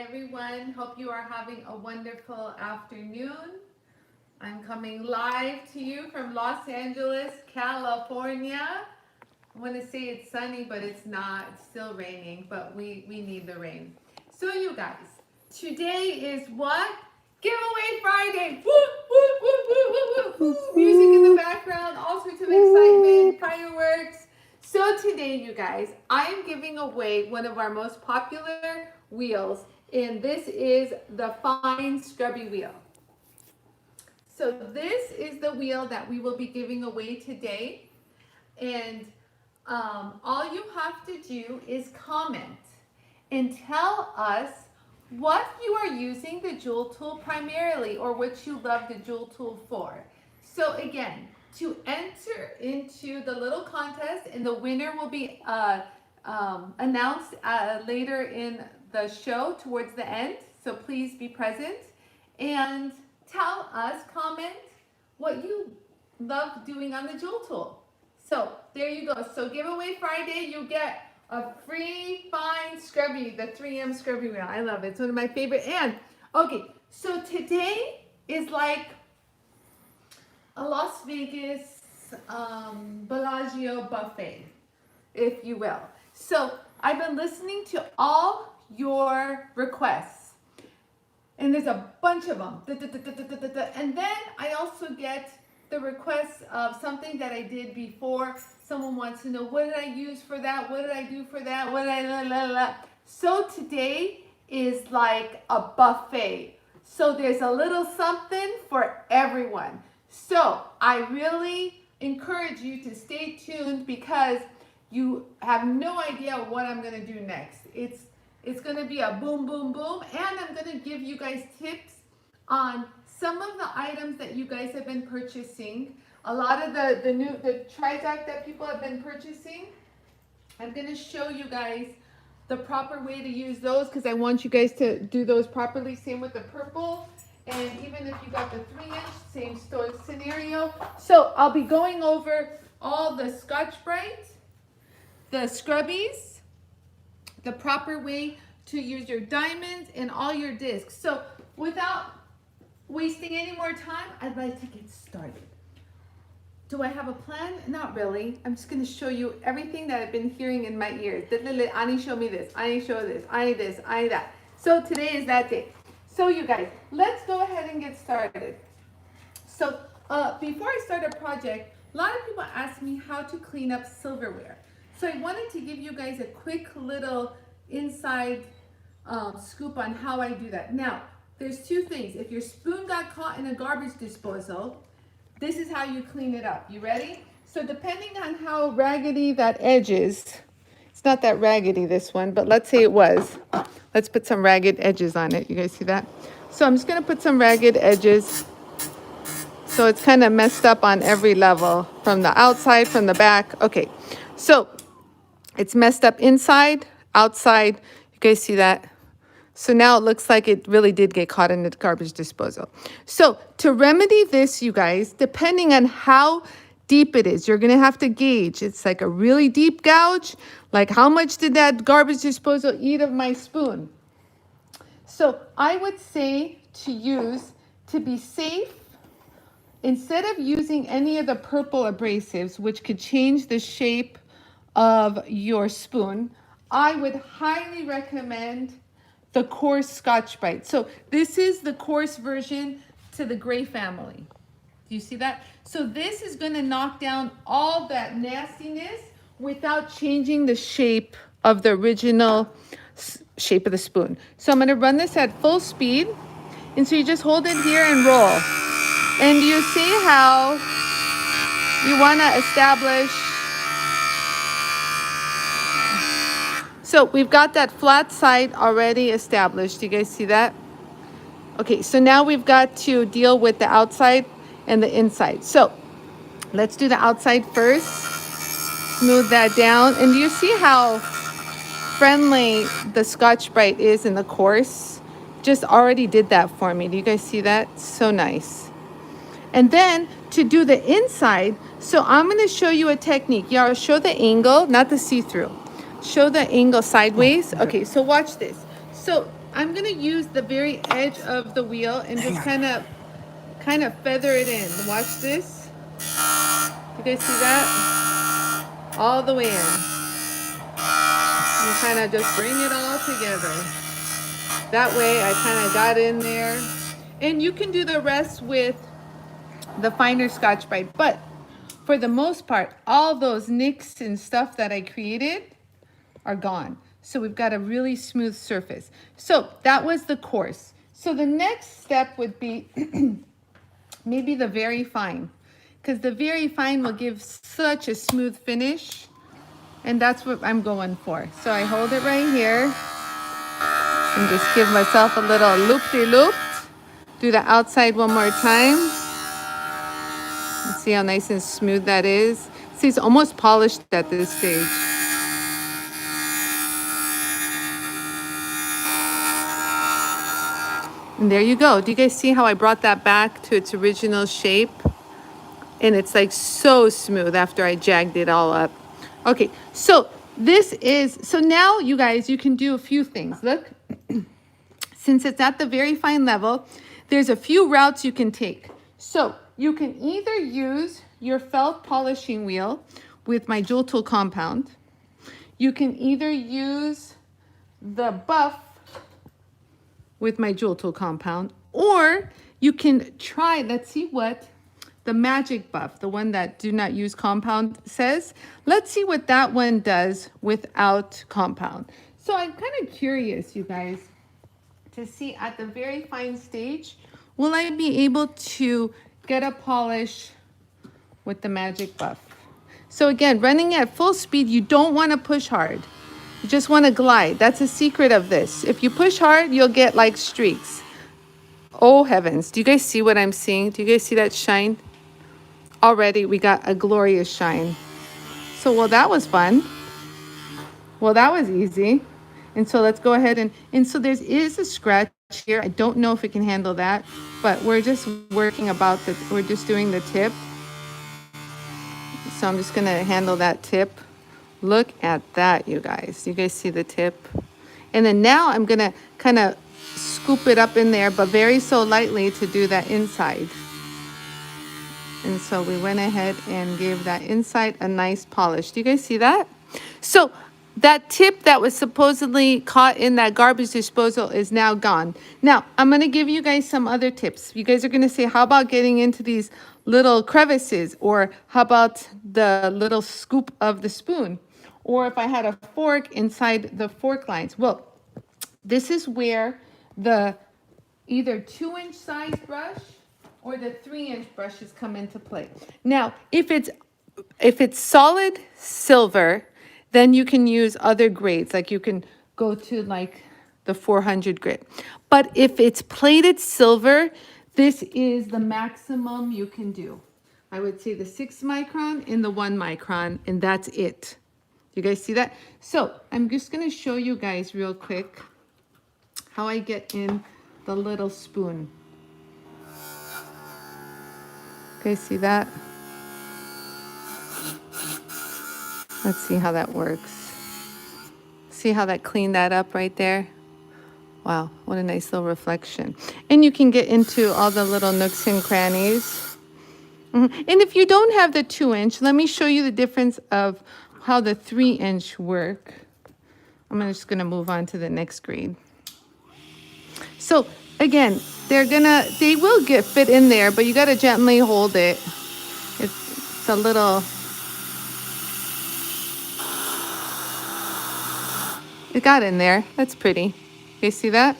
everyone. Hope you are having a wonderful afternoon. I'm coming live to you from Los Angeles, California. I want to say it's sunny, but it's not. It's still raining, but we need the rain. So you guys, today is what? Giveaway Friday! Woo, woo, woo, woo, woo, woo, woo. Music in the background, all sorts of excitement, fireworks. So today, you guys, I am giving away one of our most popular wheels, and this is the Fine Scrubby Wheel. So this is the wheel that we will be giving away today, and all you have to do is comment and tell us what you are using the Jool tool primarily, or what you love the Jool tool for. So again, to enter into the little contest, and the winner will be announced later in the show towards the end. So please be present and tell us, comment what you love doing on the Jool tool. So there you go. So giveaway Friday, you get a free Fine Scrubby, the 3M Scrubby Wheel. I love it. It's one of my favorite. And okay, so today is like a Las Vegas Bellagio buffet, if you will. So I've been listening to all your requests, and there's a bunch of them. And then I also get the requests of something that I did before. Someone wants to know, what did I use for that? What did I do for that? What did I, So today is like a buffet. So there's a little something for everyone. So I really encourage you to stay tuned, because you have no idea what I'm gonna do next. It's gonna be a boom, boom, boom, and I'm gonna give you guys tips on some of the items that you guys have been purchasing. A lot of the Trizac that people have been purchasing. I'm gonna show you guys the proper way to use those, because I want you guys to do those properly. Same with the purple, and even if you got the 3-inch, same scenario. So I'll be going over all the Scotch-Brite, the Scrubbies, the proper way to use your diamonds, and all your discs. So without wasting any more time, I'd like to get started. Do I have a plan? Not really. I'm just going to show you everything that I've been hearing in my ears. Anie, show me this. Anie, show this. Anie, this. Anie, that. So today is that day. So you guys, let's go ahead and get started. So before I start a project, a lot of people ask me how to clean up silverware. So I wanted to give you guys a quick little inside scoop on how I do that. Now, there's two things. If your spoon got caught in a garbage disposal, this is how you clean it up. You ready? So depending on how raggedy that edge is, it's not that raggedy, this one, but let's say it was. Let's put some ragged edges on it. You guys see that? So I'm just gonna put some ragged edges. So it's kind of messed up on every level, from the outside, from the back. Okay, so it's messed up inside, outside. You guys see that? So now it looks like it really did get caught in the garbage disposal. So to remedy this, you guys, depending on how deep it is, you're going to have to gauge. It's like a really deep gouge. Like, how much did that garbage disposal eat of my spoon? So I would say to be safe, instead of using any of the purple abrasives, which could change the shape of your spoon, I would highly recommend the coarse Scotch-Brite. So this is the coarse version to the gray family. Do you see that? So this is going to knock down all that nastiness without changing the shape of the original shape of the spoon. So I'm going to run this at full speed. And so you just hold it here and roll. And you see how you want to establish. So we've got that flat side already established. Do you guys see that? Okay, so now we've got to deal with the outside and the inside. So let's do the outside first. Smooth that down. And do you see how friendly the Scotch-Brite is in the course? Just already did that for me. Do you guys see that? So nice. And then to do the inside, so I'm going to show you a technique. Yeah, I'll show the angle, not the see-through. Show the angle sideways. Okay, so watch this. So I'm gonna use the very edge of the wheel and just kind of feather it in. Watch this. You guys see that? All the way in. You kind of just bring it all together. That way I kind of got in there. And you can do the rest with the finer Scotch-Brite. But for the most part, all those nicks and stuff that I created are gone. So we've got a really smooth surface. So that was the coarse. So the next step would be maybe the very fine, because the very fine will give such a smooth finish, and that's what I'm going for. So I hold it right here and just give myself a little loop-de-loop. Do the outside one more time. See how nice and smooth that is? See, it's almost polished at this stage. And there you go. Do you guys see how I brought that back to its original shape? And it's like so smooth after I jagged it all up. Okay, so so now you guys, you can do a few things. Look, since it's at the very fine level, there's a few routes you can take. So you can either use your felt polishing wheel with my JOOLTOOL compound. You can either use the buff with my JOOLTOOL compound, or you can try, let's see what the magic buff, the one that do not use compound says. Let's see what that one does without compound. So I'm kind of curious, you guys, to see at the very fine stage, will I be able to get a polish with the magic buff? So again, running at full speed, you don't want to push hard. You just want to glide. That's a secret of this. If you push hard, you'll get like streaks. Oh heavens, do you guys see what I'm seeing? Do you guys see that shine? Already we got a glorious shine. So, well, that was fun. Well, that was easy. And so let's go ahead and so there is a scratch here. I don't know if it can handle that, but we're just working about we're just doing the tip. So I'm just gonna handle that tip. Look at that, you guys. You guys see the tip? And then now I'm gonna kind of scoop it up in there, but very so lightly to do that inside. And so we went ahead and gave that inside a nice polish. Do you guys see that? So that tip that was supposedly caught in that garbage disposal is now gone. Now, I'm going to give you guys some other tips. You guys are going to say, how about getting into these little crevices? Or how about the little scoop of the spoon? Or if I had a fork inside the fork lines. Well, this is where the either 2-inch size brush or the 3-inch brushes come into play. Now, if it's solid silver, then you can use other grades. Like you can go to like the 400 grit. But if it's plated silver, this is the maximum you can do. I would say the 6 micron and the 1 micron, and that's it. You guys see that? So I'm just gonna show you guys real quick how I get in the little spoon. Okay, see that? Let's see how that works. See how that cleaned that up right there? Wow, what a nice little reflection. And you can get into all the little nooks and crannies. And if you don't have the 2-inch, let me show you the difference of how the 3-inch work. I'm just gonna move on to the next grade. So again, they will get fit in there, but you gotta gently hold it. It's a little, it got in there. That's pretty. You see that?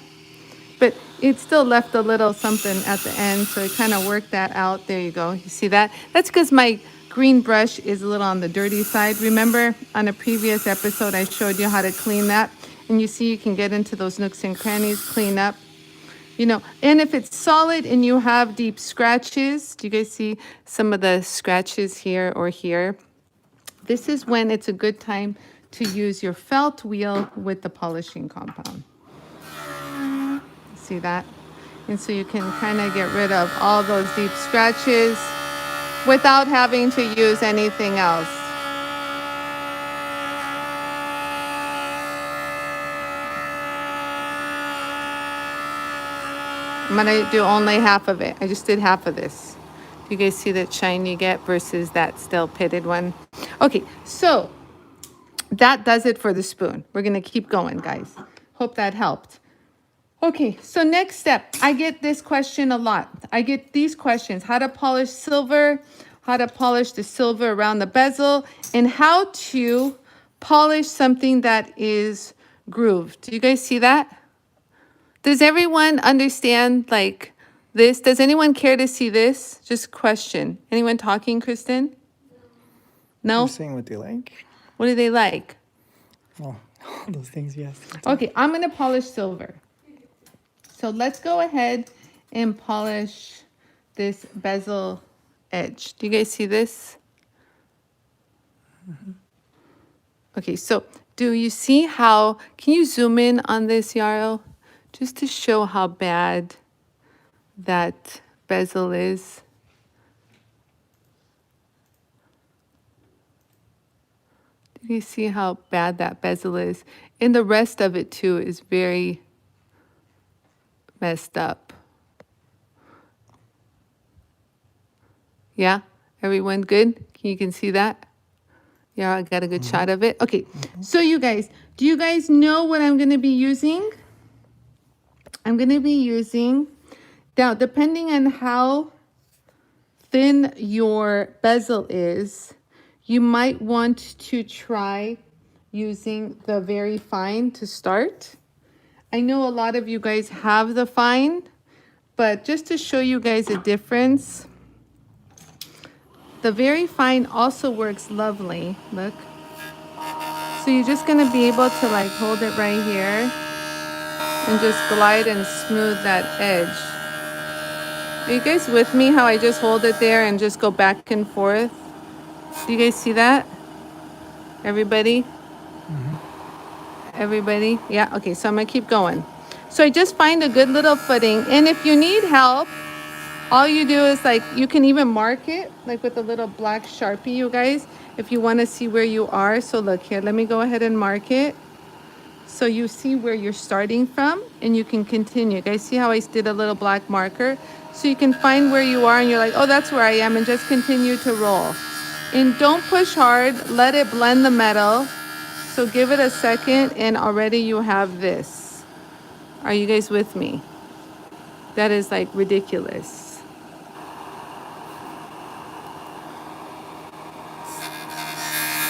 But it still left a little something at the end, so it kind of worked that out. There you go. You see that? That's because my green brush is a little on the dirty side. Remember on a previous episode, I showed you how to clean that. And you see you can get into those nooks and crannies, clean up. You know, and if it's solid and you have deep scratches, do you guys see some of the scratches here or here? This is when it's a good time to use your felt wheel with the polishing compound. See that? And so you can kind of get rid of all those deep scratches without having to use anything else. I'm gonna do only half of it. I just did half of this. You guys see that shine you get versus that still pitted one? Okay, so that does it for the spoon. We're gonna keep going, guys. Hope that helped. Okay, so next step. I get this question a lot. I get these questions: how to polish silver, how to polish the silver around the bezel, and how to polish something that is grooved. Do you guys see that? Does everyone understand like this? Does anyone care to see this? Just question. Anyone talking, Kristen? No? You're saying what they like? What do they like? Oh, all those things, yes. Okay, I'm gonna polish silver. So let's go ahead and polish this bezel edge. Do you guys see this? Mm-hmm. Okay, so do you see how, can you zoom in on this, Yarrow? Just to show how bad that bezel is. Do you see how bad that bezel is? And the rest of it too is very messed up. Yeah, everyone good? You can see that? Yeah, I got a good shot of it. Okay, so you guys, do you guys know what I'm gonna be using? I'm gonna be using, now depending on how thin your bezel is, you might want to try using the very fine to start. I know a lot of you guys have the fine, but just to show you guys a difference, the very fine also works lovely. Look. So you're just gonna be able to like hold it right here and just glide and smooth that edge. Are you guys with me how I just hold it there and just go back and forth? Do you guys see that? Everybody? Everybody? Yeah, okay, so I'm gonna keep going. So I just find a good little footing, and if you need help, all you do is like, you can even mark it like with a little black Sharpie, you guys, if you wanna see where you are. So look here, let me go ahead and mark it. So you see where you're starting from and you can continue. Guys, see how I did a little black marker? So you can find where you are and you're like, oh, that's where I am, and just continue to roll. And don't push hard, let it blend the metal. So give it a second and already you have this. Are you guys with me? That is like ridiculous.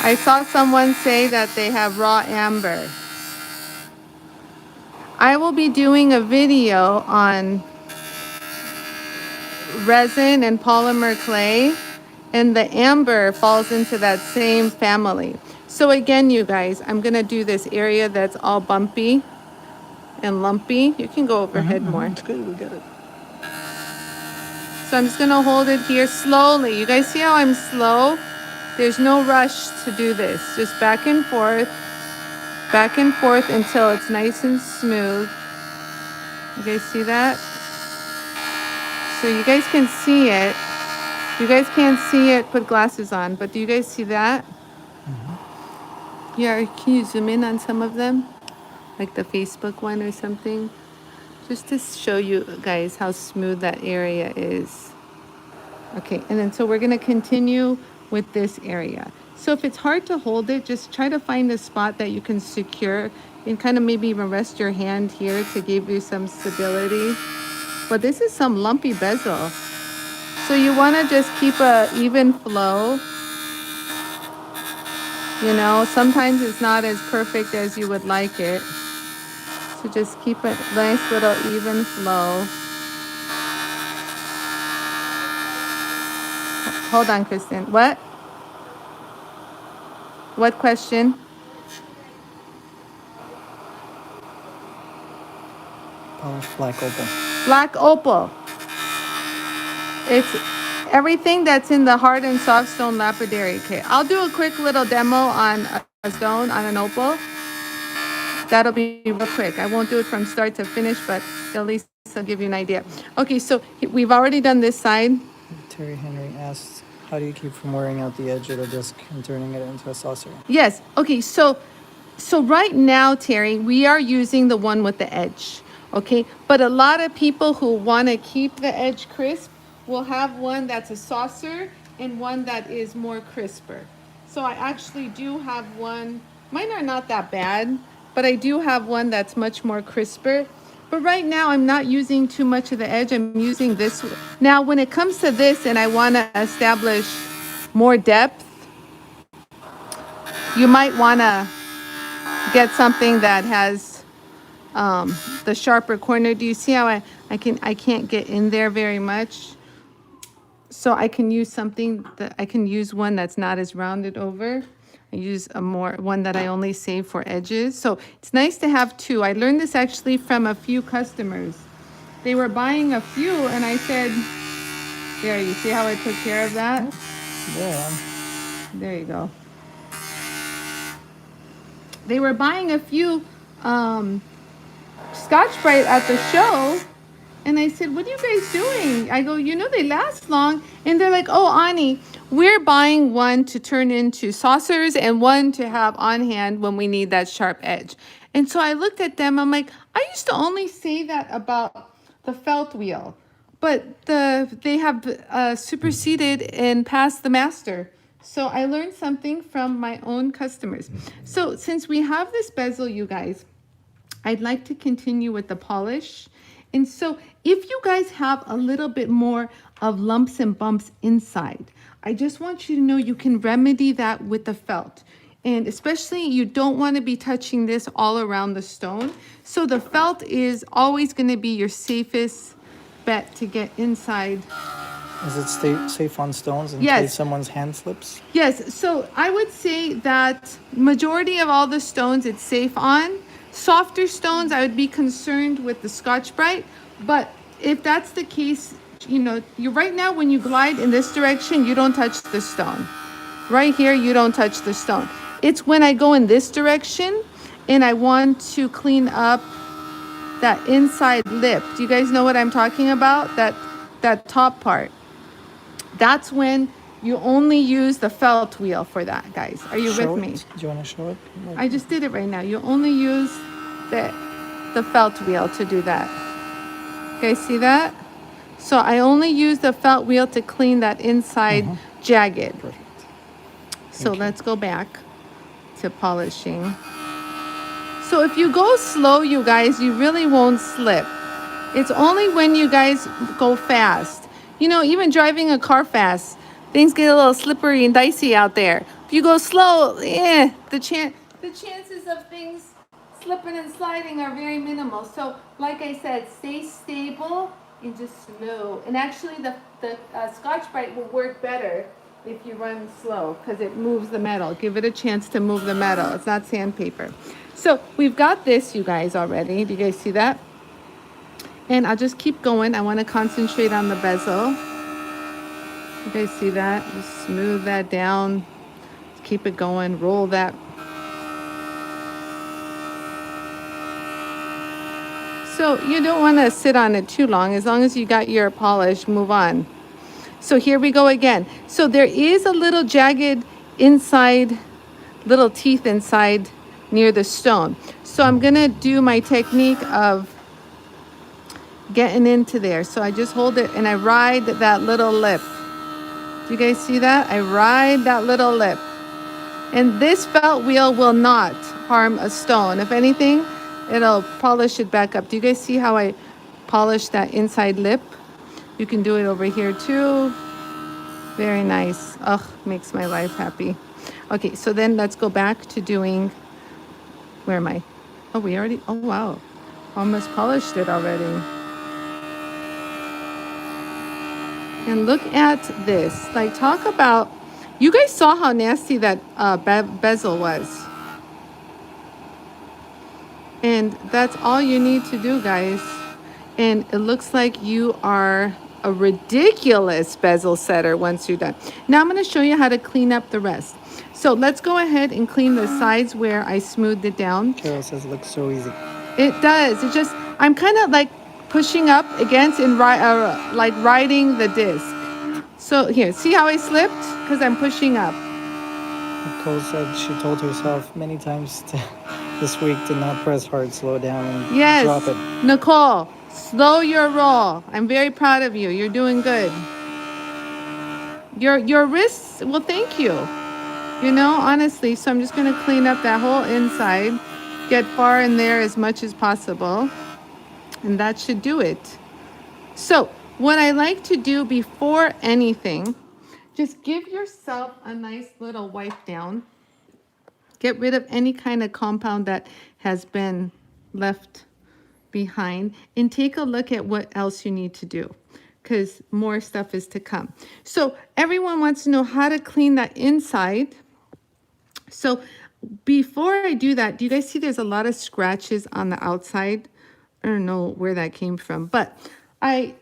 I saw someone say that they have raw amber. I will be doing a video on resin and polymer clay, and the amber falls into that same family. So again, you guys, I'm gonna do this area that's all bumpy and lumpy. You can go overhead more. It's good, we got it. So I'm just gonna hold it here slowly. You guys see how I'm slow? There's no rush to do this. Just back and forth until it's nice and smooth. You guys see that? So you guys can see it. You guys can't see it, put glasses on, but do you guys see that? Yeah, can you zoom in on some of them? Like the Facebook one or something? Just to show you guys how smooth that area is. Okay, and then so we're gonna continue with this area. So if it's hard to hold it, just try to find a spot that you can secure and kind of maybe even rest your hand here to give you some stability. But this is some lumpy bezel. So you wanna just keep a even flow. You know, sometimes it's not as perfect as you would like it. So just keep a nice little even flow. Hold on, Kristen. What? What question? Black opal. Black opal. It's everything that's in the hard and soft stone lapidary kit. I'll do a quick little demo on a stone, on an opal. That'll be real quick. I won't do it from start to finish, but at least I'll give you an idea. Okay, so we've already done this side. Terry Henry asks, how do you keep from wearing out the edge of the disc and turning it into a saucer? Yes. Okay, so right now, Terry, we are using the one with the edge. Okay, but a lot of people who want to keep the edge crisp will have one that's a saucer and one that is more crisper. So I actually do have one. Mine are not that bad, but I do have one that's much more crisper. But right now I'm not using too much of the edge. I'm using this. Now when it comes to this and I want to establish more depth, you might want to get something that has the sharper corner. Do you see how I can't get in there very much? So I can use something that I can use one that's not as rounded over. I use one that I only save for edges. So it's nice to have two. I learned this actually from a few customers. They were buying a few and I said, there, you see how I took care of that? Yeah. There you go. They were buying a few Scotch-Brite at the show. And I said, what are you guys doing? I go, you know, they last long. And they're like, oh, Anie, we're buying one to turn into saucers and one to have on hand when we need that sharp edge. And so I looked at them. I'm like, I used to only say that about the felt wheel. But they have superseded and passed the master. So I learned something from my own customers. So since we have this bezel, you guys, I'd like to continue with the polish. And so if you guys have a little bit more of lumps and bumps inside, I just want you to know you can remedy that with the felt. And especially you don't want to be touching this all around the stone. So the felt is always going to be your safest bet to get inside. Does it stay safe on stones in Yes. case someone's hand slips? Yes, so I would say that majority of all the stones it's safe on. Softer stones, I would be concerned with the Scotch-Brite, but if that's the case, you know, right now when you glide in this direction, you don't touch the stone. Right here, you don't touch the stone. It's when I go in this direction and I want to clean up that inside lip. Do you guys know what I'm talking about? That top part. That's when you only use the felt wheel for that, guys. Are you Show with me? it. Do you want to show it? I just did it right now. You only use the felt wheel to do that. You guys see that? So I only use the felt wheel to clean that inside jagged. Perfect. So let's go back to polishing. So if you go slow, you guys, you really won't slip. It's only when you guys go fast. You know, even driving a car fast, things get a little slippery and dicey out there. If you go slow, the chances of things slipping and sliding are very minimal. So, like I said, stay stable and just slow. And actually, the Scotch-Brite will work better if you run slow because it moves the metal. Give it a chance to move the metal. It's not sandpaper. So we've got this, you guys, already. Do you guys see that? And I'll just keep going. I want to concentrate on the bezel. You guys see that? Just smooth that down. Keep it going. Roll that. So you don't want to sit on it too long. As long as you got your polish, move on. So here we go again. So there is a little jagged inside, little teeth inside near the stone. So I'm going to do my technique of getting into there. So I just hold it and I ride that little lip. Do you guys see that? I ride that little lip. And this felt wheel will not harm a stone. If anything, it'll polish it back up. Do you guys see how I polish that inside lip? You can do it over here too. Very nice. Ugh, makes my life happy. Okay, so then let's go back to doing, where am I? Oh, we already, oh wow. Almost polished it already. And look at this. Like, talk about, you guys saw how nasty that bezel was. And that's all you need to do, guys. And it looks like you are a ridiculous bezel setter once you're done. Now I'm going to show you how to clean up the rest. So let's go ahead and clean the sides where I smoothed it down. Carol says it looks so easy. It does. It just, I'm kind of like pushing up against and like riding the disc. So here, see how I slipped? Because I'm pushing up. Nicole said she told herself many times to this week to not press hard, slow down, and Yes, drop it. Nicole, slow your roll. I'm very proud of you. You're doing good. Your wrists will thank you. You know, honestly. So I'm just gonna clean up that whole inside, get far in there as much as possible, and that should do it. So what I like to do before anything, just give yourself a nice little wipe down. Get rid of any kind of compound that has been left behind and take a look at what else you need to do because more stuff is to come. So everyone wants to know how to clean that inside. So before I do that, do you guys see there's a lot of scratches on the outside? I don't know where that came from, but I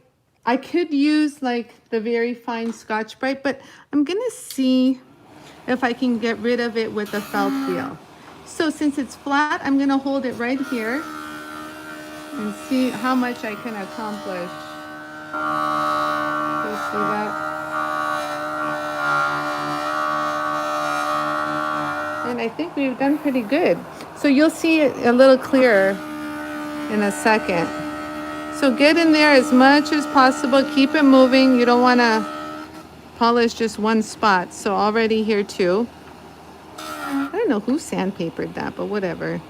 could use like the very fine Scotch-Brite, but I'm gonna see if I can get rid of it with a felt wheel. So since it's flat, I'm gonna hold it right here and see how much I can accomplish. Do you see that? And I think we've done pretty good. So you'll see it a little clearer in a second. So get in there as much as possible. Keep it moving. You don't want to polish just one spot. So already here too. I don't know who sandpapered that, but whatever.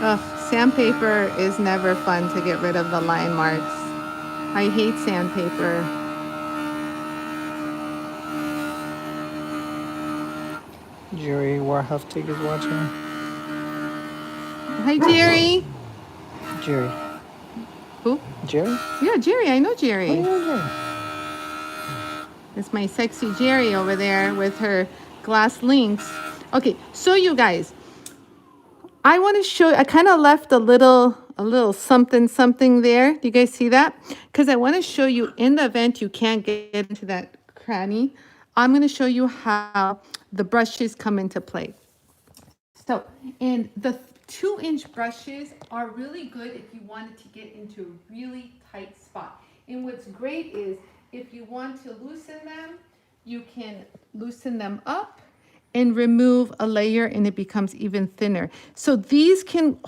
Ugh, sandpaper is never fun to get rid of the line marks. I hate sandpaper. Jerry Warhaftig is watching. Hi, Jerry. Jerry. Who? Jerry? Yeah, Jerry. I know Jerry. Oh, yeah, Jerry. It's my sexy Jerry over there with her glass links. Okay, so you guys, I want to show, I kind of left a little something there. Do you guys see that? Because I want to show you in the event you can't get into that cranny, I'm going to show you how the brushes come into play. So, and the 2-inch brushes are really good if you wanted to get into a really tight spot. And what's great is if you want to loosen them, you can loosen them up and remove a layer and it becomes even thinner. So these can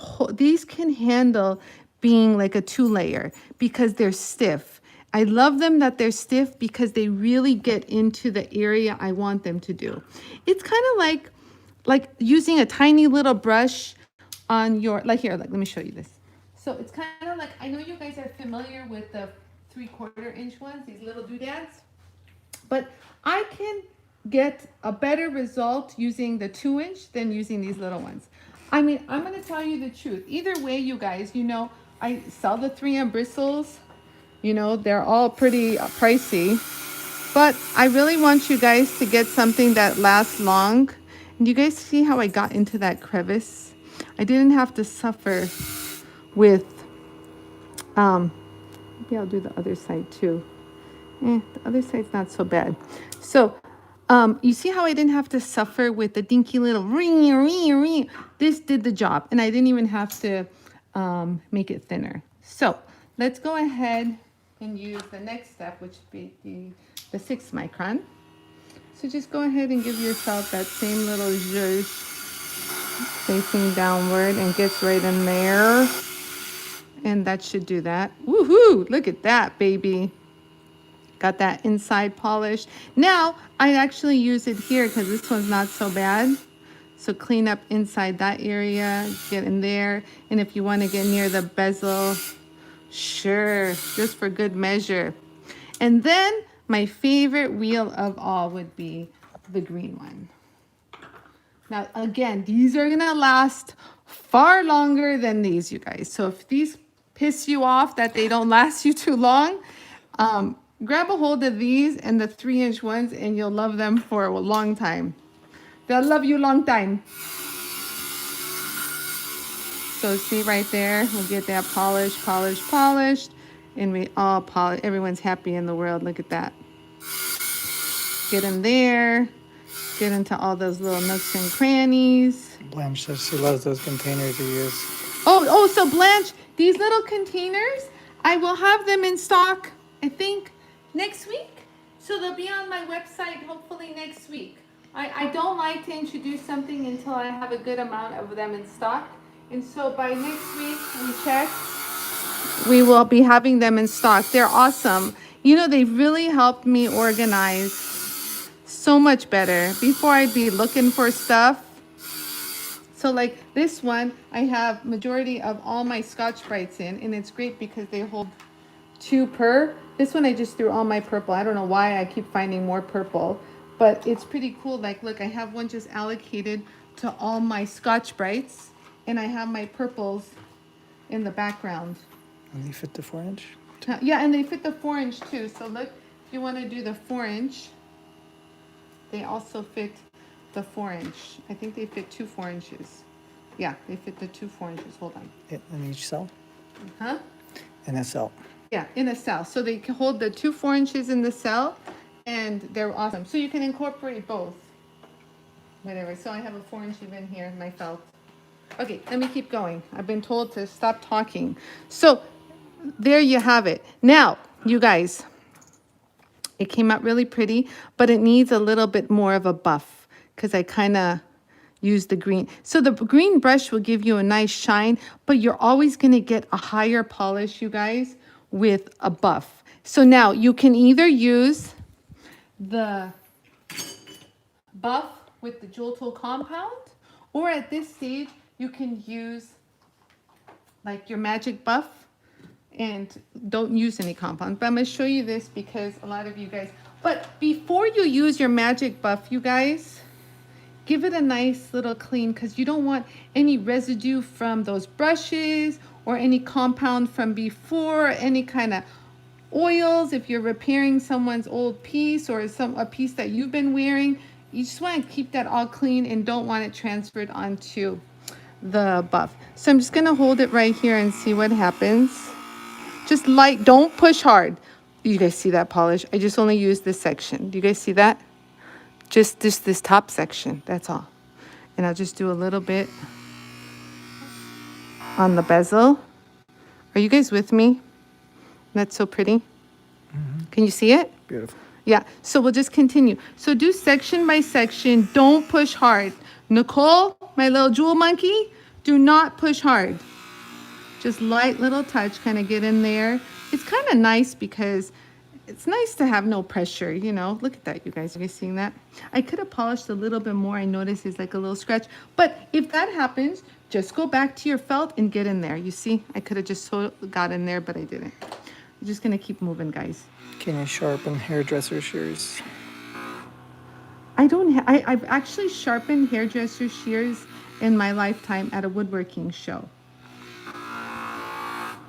handle being like a 2-layer because they're stiff. I love them that they're stiff because they really get into the area I want them to do. It's kind of like using a tiny little brush on your, like here, like let me show you this. So it's kind of like, I know you guys are familiar with the 3/4 inch ones, these little doodads, but I can get a better result using the 2-inch than using these little ones. I mean, I'm going to tell you the truth. Either way, you guys, you know, I sell the 3M bristles. You know, they're all pretty pricey. But I really want you guys to get something that lasts long. And you guys see how I got into that crevice? I didn't have to suffer with, maybe I'll do the other side too. The other side's not so bad. So, you see how I didn't have to suffer with the dinky little ring. This did the job, and I didn't even have to make it thinner. So let's go ahead and use the next step, which would be the 6 micron. So just go ahead and give yourself that same little zhuzh facing downward and gets right in there. And that should do that. Woohoo! Look at that, baby. Got that inside polished. Now, I actually use it here because this one's not so bad. So clean up inside that area, get in there. And if you want to get near the bezel, sure, just for good measure. And then my favorite wheel of all would be the green one. Now, again, these are going to last far longer than these, you guys. So if these piss you off that they don't last you too long, grab a hold of these and the 3-inch ones and you'll love them for a long time. They'll love you long time. So see right there, we'll get that polished, and we all polish. Everyone's happy in the world. Look at that. Get in there. Get into all those little nooks and crannies. Blanche says she loves those containers you use. Oh, so Blanche, these little containers, I will have them in stock, I think, next week. So they'll be on my website hopefully next week. I don't like to introduce something until I have a good amount of them in stock. And so by next week, we check, we will be having them in stock. They're awesome. You know, they've really helped me organize so much better. Before I'd be looking for stuff. So like this one, I have majority of all my Scotch-Brites in, and it's great because they hold 2 per. This one I just threw all my purple. I don't know why I keep finding more purple, but it's pretty cool. Like, look, I have one just allocated to all my Scotch-Brites, and I have my purples in the background. And they fit the 4-inch? Yeah, and they fit the 4-inch too. So look, if you want to do the 4-inch, they also fit the 4-inch. I think they fit 2 4-inches. Yeah, they fit the 2 4-inches. Hold on. In each cell? Huh? In a cell. Yeah, in a cell. So they can hold the 2 4-inches in the cell, and they're awesome. So you can incorporate both. Whatever. So I have a 4-inch even here in my felt. Okay, let me keep going. I've been told to stop talking. So there you have it. Now, you guys, it came out really pretty, but it needs a little bit more of a buff because I kind of used the green. So the green brush will give you a nice shine, but you're always going to get a higher polish, you guys, with a buff. So now you can either use the buff with the JOOLTOOL compound, or at this stage, you can use like your magic buff and don't use any compound. But I'm going to show you this because a lot of you guys, but before you use your magic buff, you guys, give it a nice little clean because you don't want any residue from those brushes or any compound from before, any kind of oils. If you're repairing someone's old piece or a piece that you've been wearing, you just want to keep that all clean and don't want it transferred onto the buff. So I'm just going to hold it right here and see what happens. Just light, don't push hard. You guys see that polish? I just only used this section. Do you guys see that? Just this top section, that's all. And I'll just do a little bit on the bezel. Are you guys with me? That's so pretty. Can you see it? Beautiful. Yeah, so we'll just continue. So do section by section, don't push hard. Nicole, my little jewel monkey, do not push hard. Just light little touch, kind of get in there. It's kind of nice because it's nice to have no pressure, you know. Look at that, you guys. Are you guys seeing that? I could have polished a little bit more. I noticed it's like a little scratch. But if that happens, just go back to your felt and get in there. You see, I could have just got in there, but I didn't. I'm just going to keep moving, guys. Can you sharpen hairdresser shears? I've actually sharpened hairdresser shears in my lifetime at a woodworking show.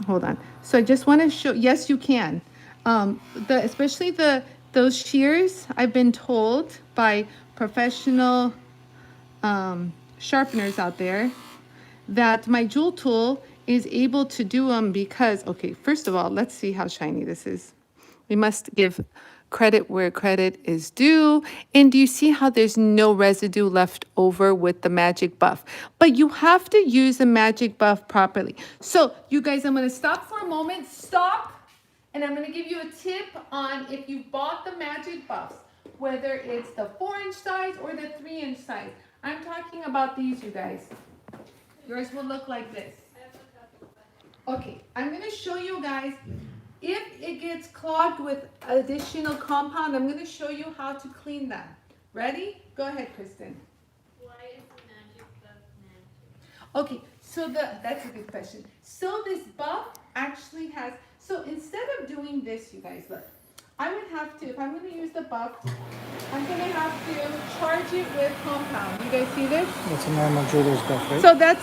Hold on. So I just want to show, yes, you can. Especially those shears, I've been told by professional sharpeners out there that my JOOLTOOL is able to do them because, okay, first of all, let's see how shiny this is. We must give credit where credit is due. And do you see how there's no residue left over with the magic buff? But you have to use the magic buff properly. So you guys, I'm going to stop for a moment. Stop. And I'm going to give you a tip on if you bought the magic buffs, whether it's the 4-inch size or the 3-inch size. I'm talking about these, you guys. Yours will look like this. Okay, I'm going to show you guys. If it gets clogged with additional compound, I'm going to show you how to clean that. Ready? Go ahead, Kristen. Why is the magic buff magic? Okay, so that's a good question. So this buff actually has, so instead of doing this, you guys, look, I would have to, if I'm going to use the buff, I'm going to have to charge it with compound. You guys see this? That's a normal jeweler's buff, right?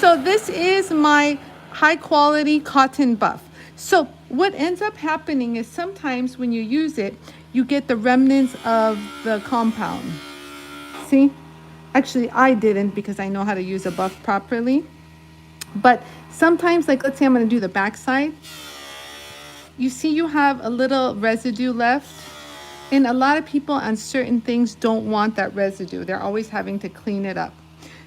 So this is my high quality cotton buff. So what ends up happening is sometimes when you use it, you get the remnants of the compound. See? Actually, I didn't because I know how to use a buff properly. But sometimes, like let's say I'm going to do the back side. You see you have a little residue left. And a lot of people on certain things don't want that residue. They're always having to clean it up.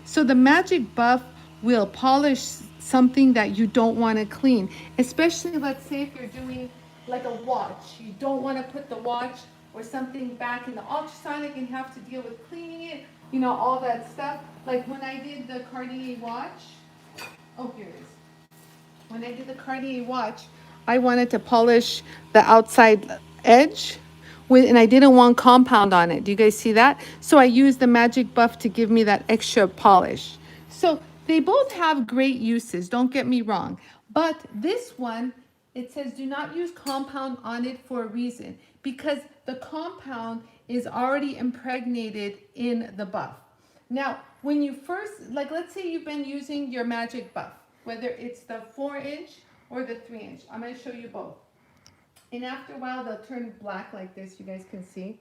So the magic buff will polish something that you don't want to clean. Especially, let's say if you're doing like a watch. You don't want to put the watch or something back in the ultrasonic and have to deal with cleaning it, you know, all that stuff. Like when I did the Cartier watch, oh, here it is. When I did the Cartier watch, I wanted to polish the outside edge and I didn't want compound on it. Do you guys see that? So I used the Magic Buff to give me that extra polish. So they both have great uses, don't get me wrong. But this one, it says do not use compound on it for a reason, because the compound is already impregnated in the buff. Now, when you first, like let's say you've been using your Magic Buff, whether it's the 4-inch or the 3-inch. I'm going to show you both. And after a while, they'll turn black like this, you guys can see.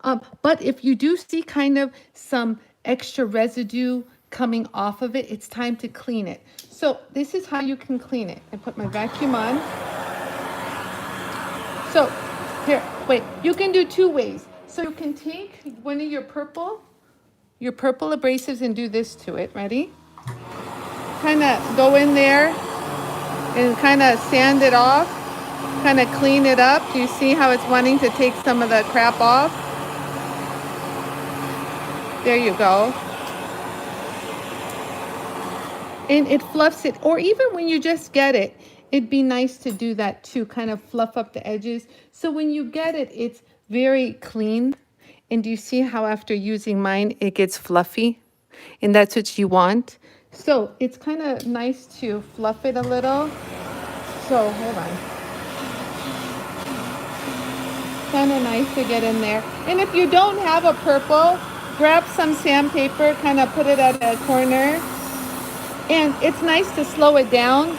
But if you do see kind of some extra residue coming off of it, it's time to clean it. So this is how you can clean it. I put my vacuum on. So here, wait, you can do 2 ways. So you can take one of your purple abrasives and do this to it. Ready? Kind of go in there and kind of sand it off, kind of clean it up. Do you see how it's wanting to take some of the crap off? There you go. And it fluffs it, or even when you just get it, it'd be nice to do that too, kind of fluff up the edges. So when you get it, it's very clean. And do you see how after using mine, it gets fluffy? And that's what you want. So it's kind of nice to fluff it a little. So hold on. Kind of nice to get in there. And if you don't have a purple, grab some sandpaper, kind of put it at a corner. And it's nice to slow it down.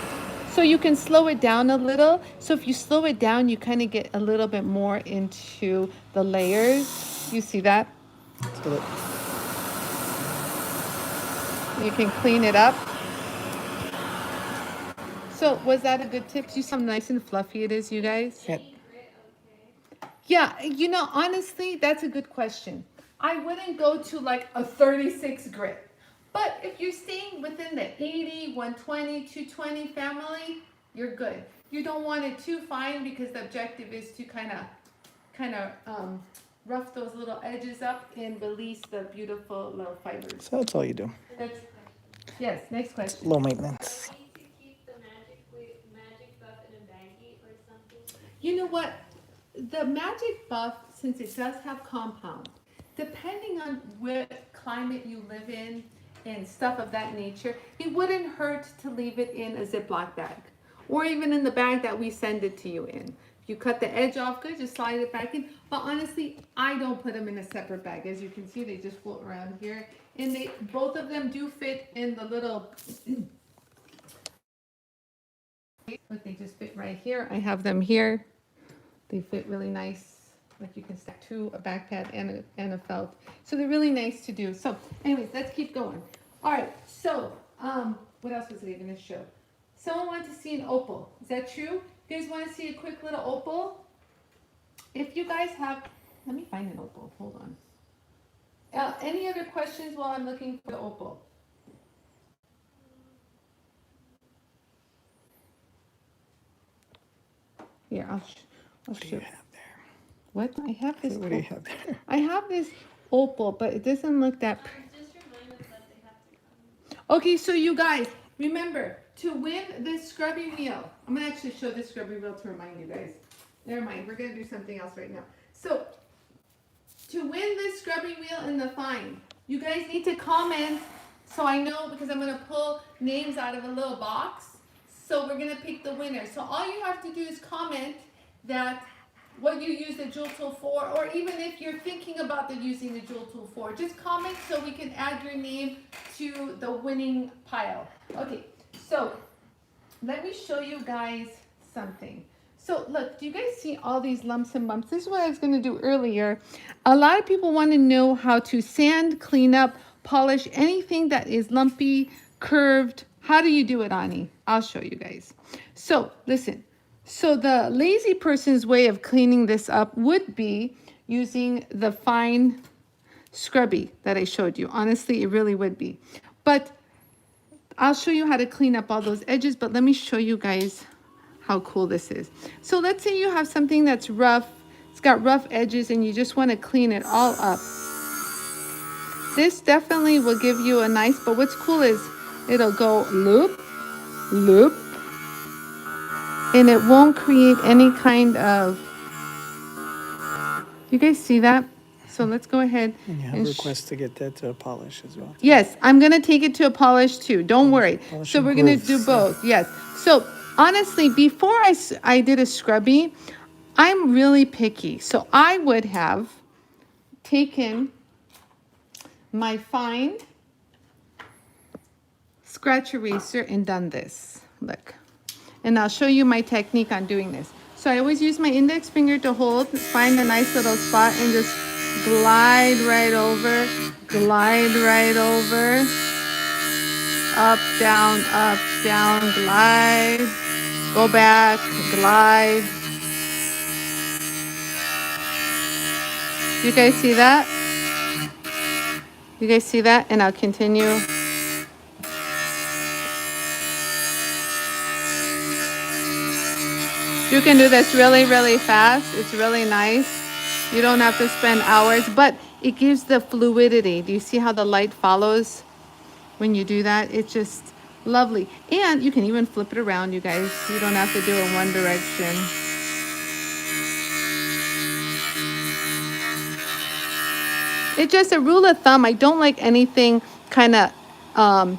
So you can slow it down a little. So if you slow it down, you kind of get a little bit more into the layers. You see that? So that You can clean it up. So was that a good tip? You see how nice and fluffy it is, you guys? Yep. Yeah, you know, honestly, that's a good question. I wouldn't go to like a 36 grit. But if you're staying within the 80, 120, 220 family, you're good. You don't want it too fine because the objective is to kind of rough those little edges up and release the beautiful little fibers. So that's all you do. That's, yes, next question. Low maintenance. Do I need to keep the magic buff in a baggie or something? You know what? The Magic Buff, since it does have compound, depending on what climate you live in and stuff of that nature, it wouldn't hurt to leave it in a Ziploc bag or even in the bag that we send it to you in. If you cut the edge off good, just slide it back in. But honestly, I don't put them in a separate bag. As you can see, they just float around here. And they, both of them do fit in the little, look, they just fit right here. I have them here. They fit really nice, like you can stack two, a back pad and a felt. So they're really nice to do. So anyways, let's keep going. All right, so what else was I going to show? Someone wanted to see an opal. Is that true? You guys want to see a quick little opal? If you guys have, let me find an opal. Hold on. Any other questions while I'm looking for the opal? Here, I'll What do you show. have there? What? I have this. What do you have there? I have this opal, but it doesn't look that pretty. Just remind us that they have to come. Okay, so you guys, remember, to win this scrubby wheel, I'm gonna actually show this scrubby wheel to remind you guys. Never mind, we're gonna do something else right now. So, to win this scrubby wheel in the find, you guys need to comment, so I know, because I'm gonna pull names out of a little box. So we're gonna pick the winner. So all you have to do is comment that what you use the JOOLTOOL for, or even if you're thinking about using the JOOLTOOL for, just comment so we can add your name to the winning pile. Okay, so let me show you guys something. So look, do you guys see all these lumps and bumps? This is what I was gonna do earlier. A lot of people wanna know how to sand, clean up, polish anything that is lumpy, curved. How do you do it, Anie? I'll show you guys. So listen. So the lazy person's way of cleaning this up would be using the fine scrubby that I showed you. Honestly, it really would be. But I'll show you how to clean up all those edges, but let me show you guys how cool this is. So let's say you have something that's rough, It's got rough edges and you just want to clean it all up. This definitely will give you a nice, but what's cool is it'll go loop, loop, and it won't create any kind of, you guys see that? So let's go ahead And you have and requests to get that to a polish as well. yes, I'm gonna take it to a polish too. Don't worry. Polish So and we're gonna grooves, do yeah. both. Yes. So honestly, before I did a scrubby, I'm really picky. So I would have taken my fine scratch eraser and done this. Look. And I'll show you my technique on doing this. So I always use my index finger to hold, find a nice little spot and just glide right over, up, down, glide, go back, glide. You guys see that? You guys see that? And I'll continue. You can do this really, really fast. It's really nice. You don't have to spend hours, but it gives the fluidity. Do you see how the light follows when you do that? It's just lovely. And you can even flip it around, you guys. You don't have to do it in one direction. It's just a rule of thumb. I don't like anything kind of,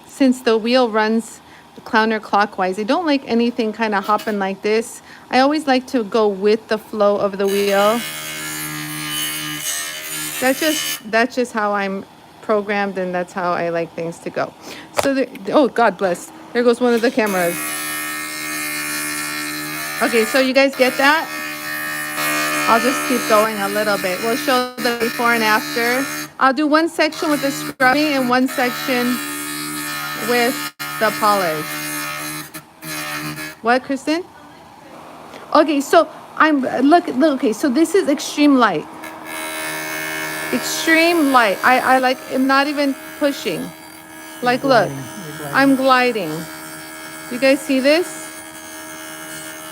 since the wheel runs counterclockwise, I don't like anything kind of hopping like this. I always like to go with the flow of the wheel. That's just how I'm programmed, and that's how I like things to go. So, oh, God bless. There goes one of the cameras. Okay, so you guys get that? I'll just keep going a little bit. We'll show the before and after. I'll do one section with the scrubbing and one section with the polish. What, Kristen? Okay, so look, okay, so this is extreme light. Extreme light. I like, I'm not even pushing. Like, look, I'm gliding. You guys see this?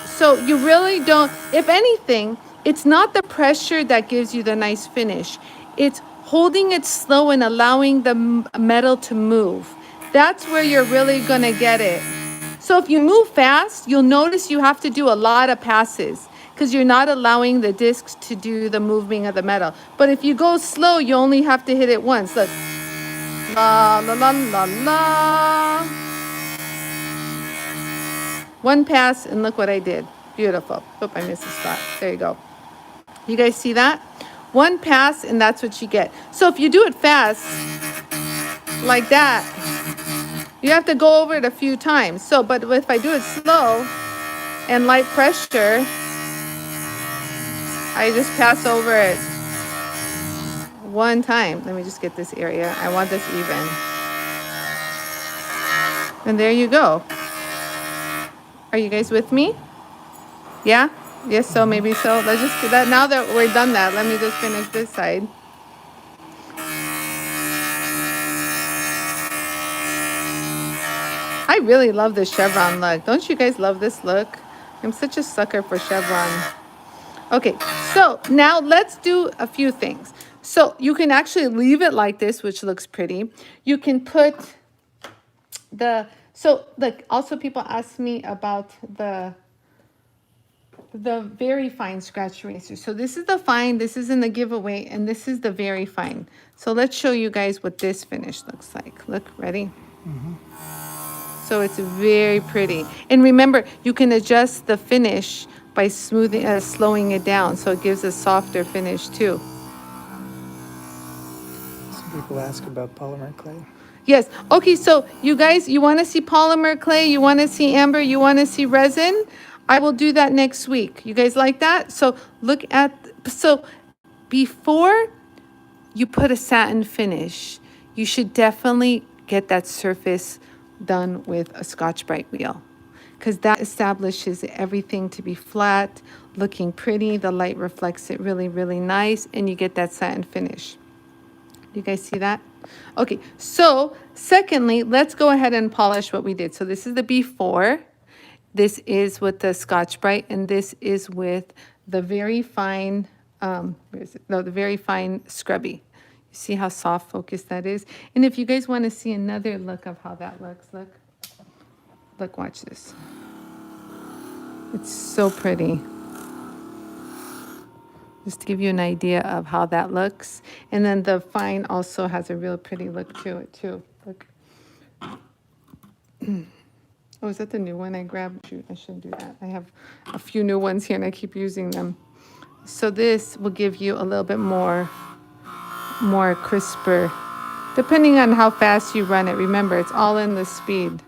So you really don't, if anything, it's not the pressure that gives you the nice finish. It's holding it slow and allowing the metal to move. That's where you're really gonna get it. So if you move fast, you'll notice you have to do a lot of passes because you're not allowing the discs to do the moving of the metal. But if you go slow, you only have to hit it once. Look. La, la, la, la, la. One pass, and look what I did. Beautiful. Oop, I missed a spot. There you go. You guys see that? One pass, and that's what you get. So if you do it fast, like that, you have to go over it a few times. So, but if I do it slow and light pressure, I just pass over it one time. Let me just get this area. I want this even. And there you go. Are you guys with me? Yeah? Yes, so maybe so. Let's just do that. Now that we're done that, let me just finish this side. I really love this chevron look. Don't you guys love this look? I'm such a sucker for chevron. Okay, so now let's do a few things. So you can actually leave it like this, which looks pretty. You can put so like also people ask me about the very fine scratch eraser. So this is the fine, this is in the giveaway, and this is the very fine. So let's show you guys what this finish looks like. Look, ready? So it's very pretty. And remember, you can adjust the finish by smoothing, slowing it down, so it gives a softer finish too. Some people ask about polymer clay. Yes. Okay, so you guys, you want to see polymer clay, you want to see amber, you want to see resin? I will do that next week. You guys like that? So look at, so before you put a satin finish, you should definitely get that surface done with a Scotch-Brite wheel, because that establishes everything to be flat, looking pretty. The light reflects it really, really nice, and you get that satin finish. You guys see that? Okay, so secondly, let's go ahead and polish what we did. So this is the before. This is with the Scotch-Brite, and this is with the very fine where is it? No, the very fine scrubby. You see how soft focused that is? And if you guys want to see another look of how that looks, look, watch this. It's so pretty. Just to give you an idea of how that looks. And then the fine also has a real pretty look to it too. Look. Oh, is that the new one I grabbed? Shoot, I shouldn't do that. I have a few new ones here and I keep using them. So this will give you a little bit more crisper, depending on how fast you run it. Remember, it's all in the speed.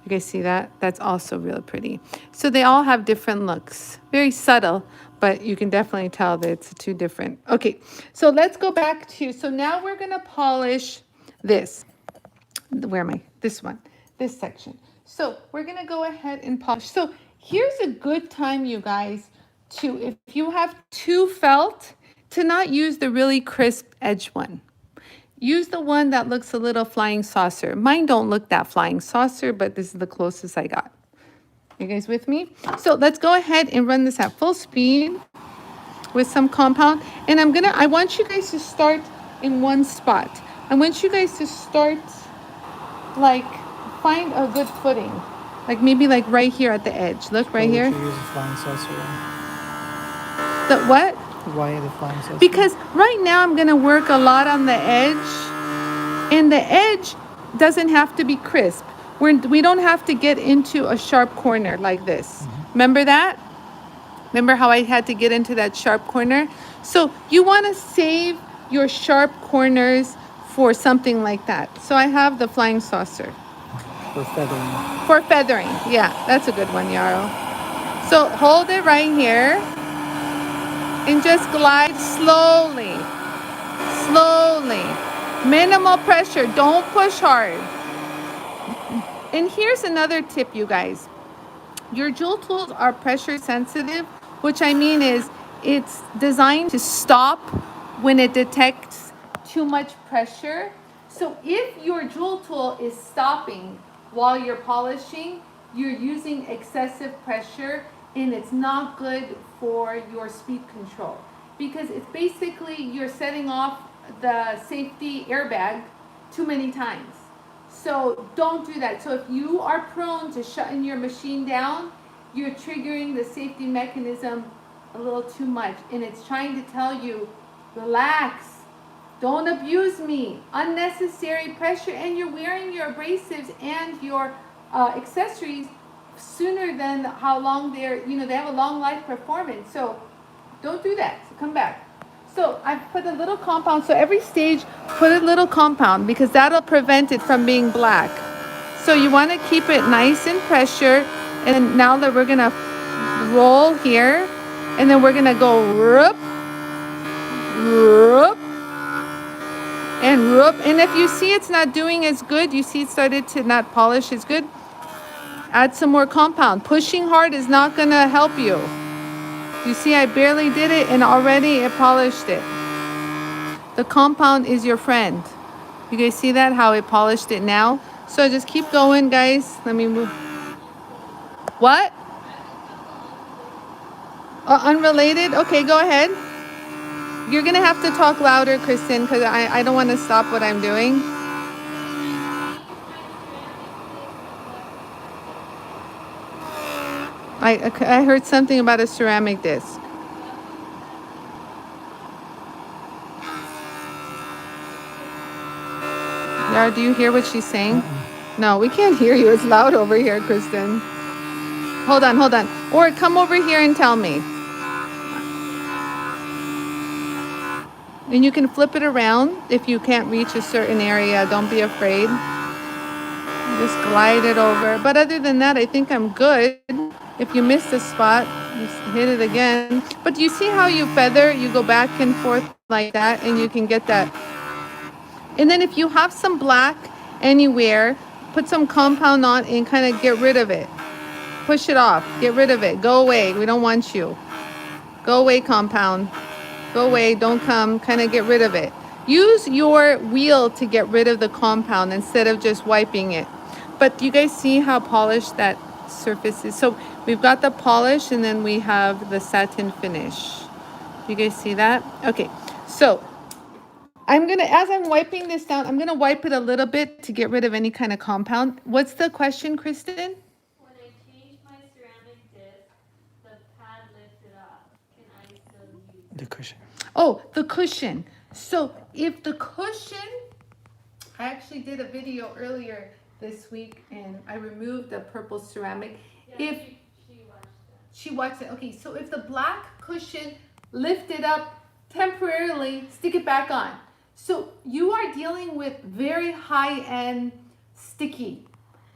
You guys see that? That's also real pretty. So they all have different looks. Very subtle, but you can definitely tell that it's two different. Okay, so let's go back to, so now we're gonna polish this. Where am I? This one, this section. So we're gonna go ahead and polish. So here's a good time, you guys, to, if you have two felt, to not use the really crisp edge one. Use the one that looks a little flying saucer. Mine don't look that flying saucer, but this is the closest I got. You guys with me? So let's go ahead and run this at full speed with some compound. And I want you guys to start in one spot. I want you guys to start, like, find a good footing. Like maybe like right here at the edge. Look right here. Why would you use a flying saucer? The what? Why the flying saucer? Because right now I'm going to work a lot on the edge. And the edge doesn't have to be crisp. We don't have to get into a sharp corner like this. Remember that? Remember how I had to get into that sharp corner? So you want to save your sharp corners for something like that. So I have the flying saucer. For feathering. For feathering. Yeah, that's a good one, Yarrow. So hold it right here. And just glide slowly. Slowly. Minimal pressure. Don't push hard. And here's another tip, you guys. Your jewel tools are pressure sensitive, which I mean is it's designed to stop when it detects too much pressure. So if your jewel tool is stopping while you're polishing, you're using excessive pressure and it's not good for your speed control, because it's basically you're setting off the safety airbag too many times. So don't do that. So if you are prone to shutting your machine down, you're triggering the safety mechanism a little too much, and it's trying to tell you, relax, don't abuse me, unnecessary pressure, and you're wearing your abrasives and your accessories sooner than how long they have a long life performance. So don't do that. So come back. So I put a little compound. So every stage, put a little compound, because that'll prevent it from being black. So you want to keep it nice and pressure. And now that we're going to roll here, and then we're going to go whoop, whoop, and whoop. And if you see it's not doing as good, you see it started to not polish as good, add some more compound. Pushing hard is not going to help you. You see, I barely did it and already it polished it. The compound is your friend. You guys see that, how it polished it now? So just keep going, guys. Let me move. What? Unrelated? Okay, go ahead. You're going to have to talk louder, Kristen, because I don't want to stop what I'm doing. I heard something about a ceramic disc. Yara, do you hear what she's saying? No, we can't hear you. It's loud over here, Kristen. Hold on. Or come over here and tell me. And you can flip it around if you can't reach a certain area. Don't be afraid. Just glide it over. But other than that, I think I'm good. If you missed a spot, just hit it again. But you see how you feather? You go back and forth like that, and you can get that. And then if you have some black anywhere, put some compound on and kind of get rid of it. Push it off. Get rid of it. Go away. We don't want you. Go away, compound. Go away. Don't come. Kind of get rid of it. Use your wheel to get rid of the compound instead of just wiping it. But you guys see how polished that surface is? So we've got the polish, and then we have the satin finish. You guys see that? Okay, so I'm gonna, as I'm wiping this down, I'm gonna wipe it a little bit to get rid of any kind of compound. What's the question, Kristen? When I changed my ceramic disc, the pad lifted off. Can I still use it? The cushion. Oh, the cushion. So if the cushion, I actually did a video earlier this week and I removed the purple ceramic. Yeah, If she watched that. she watched it, okay, so if the black cushion lifted up temporarily, stick it back on. So you are dealing with very high-end sticky.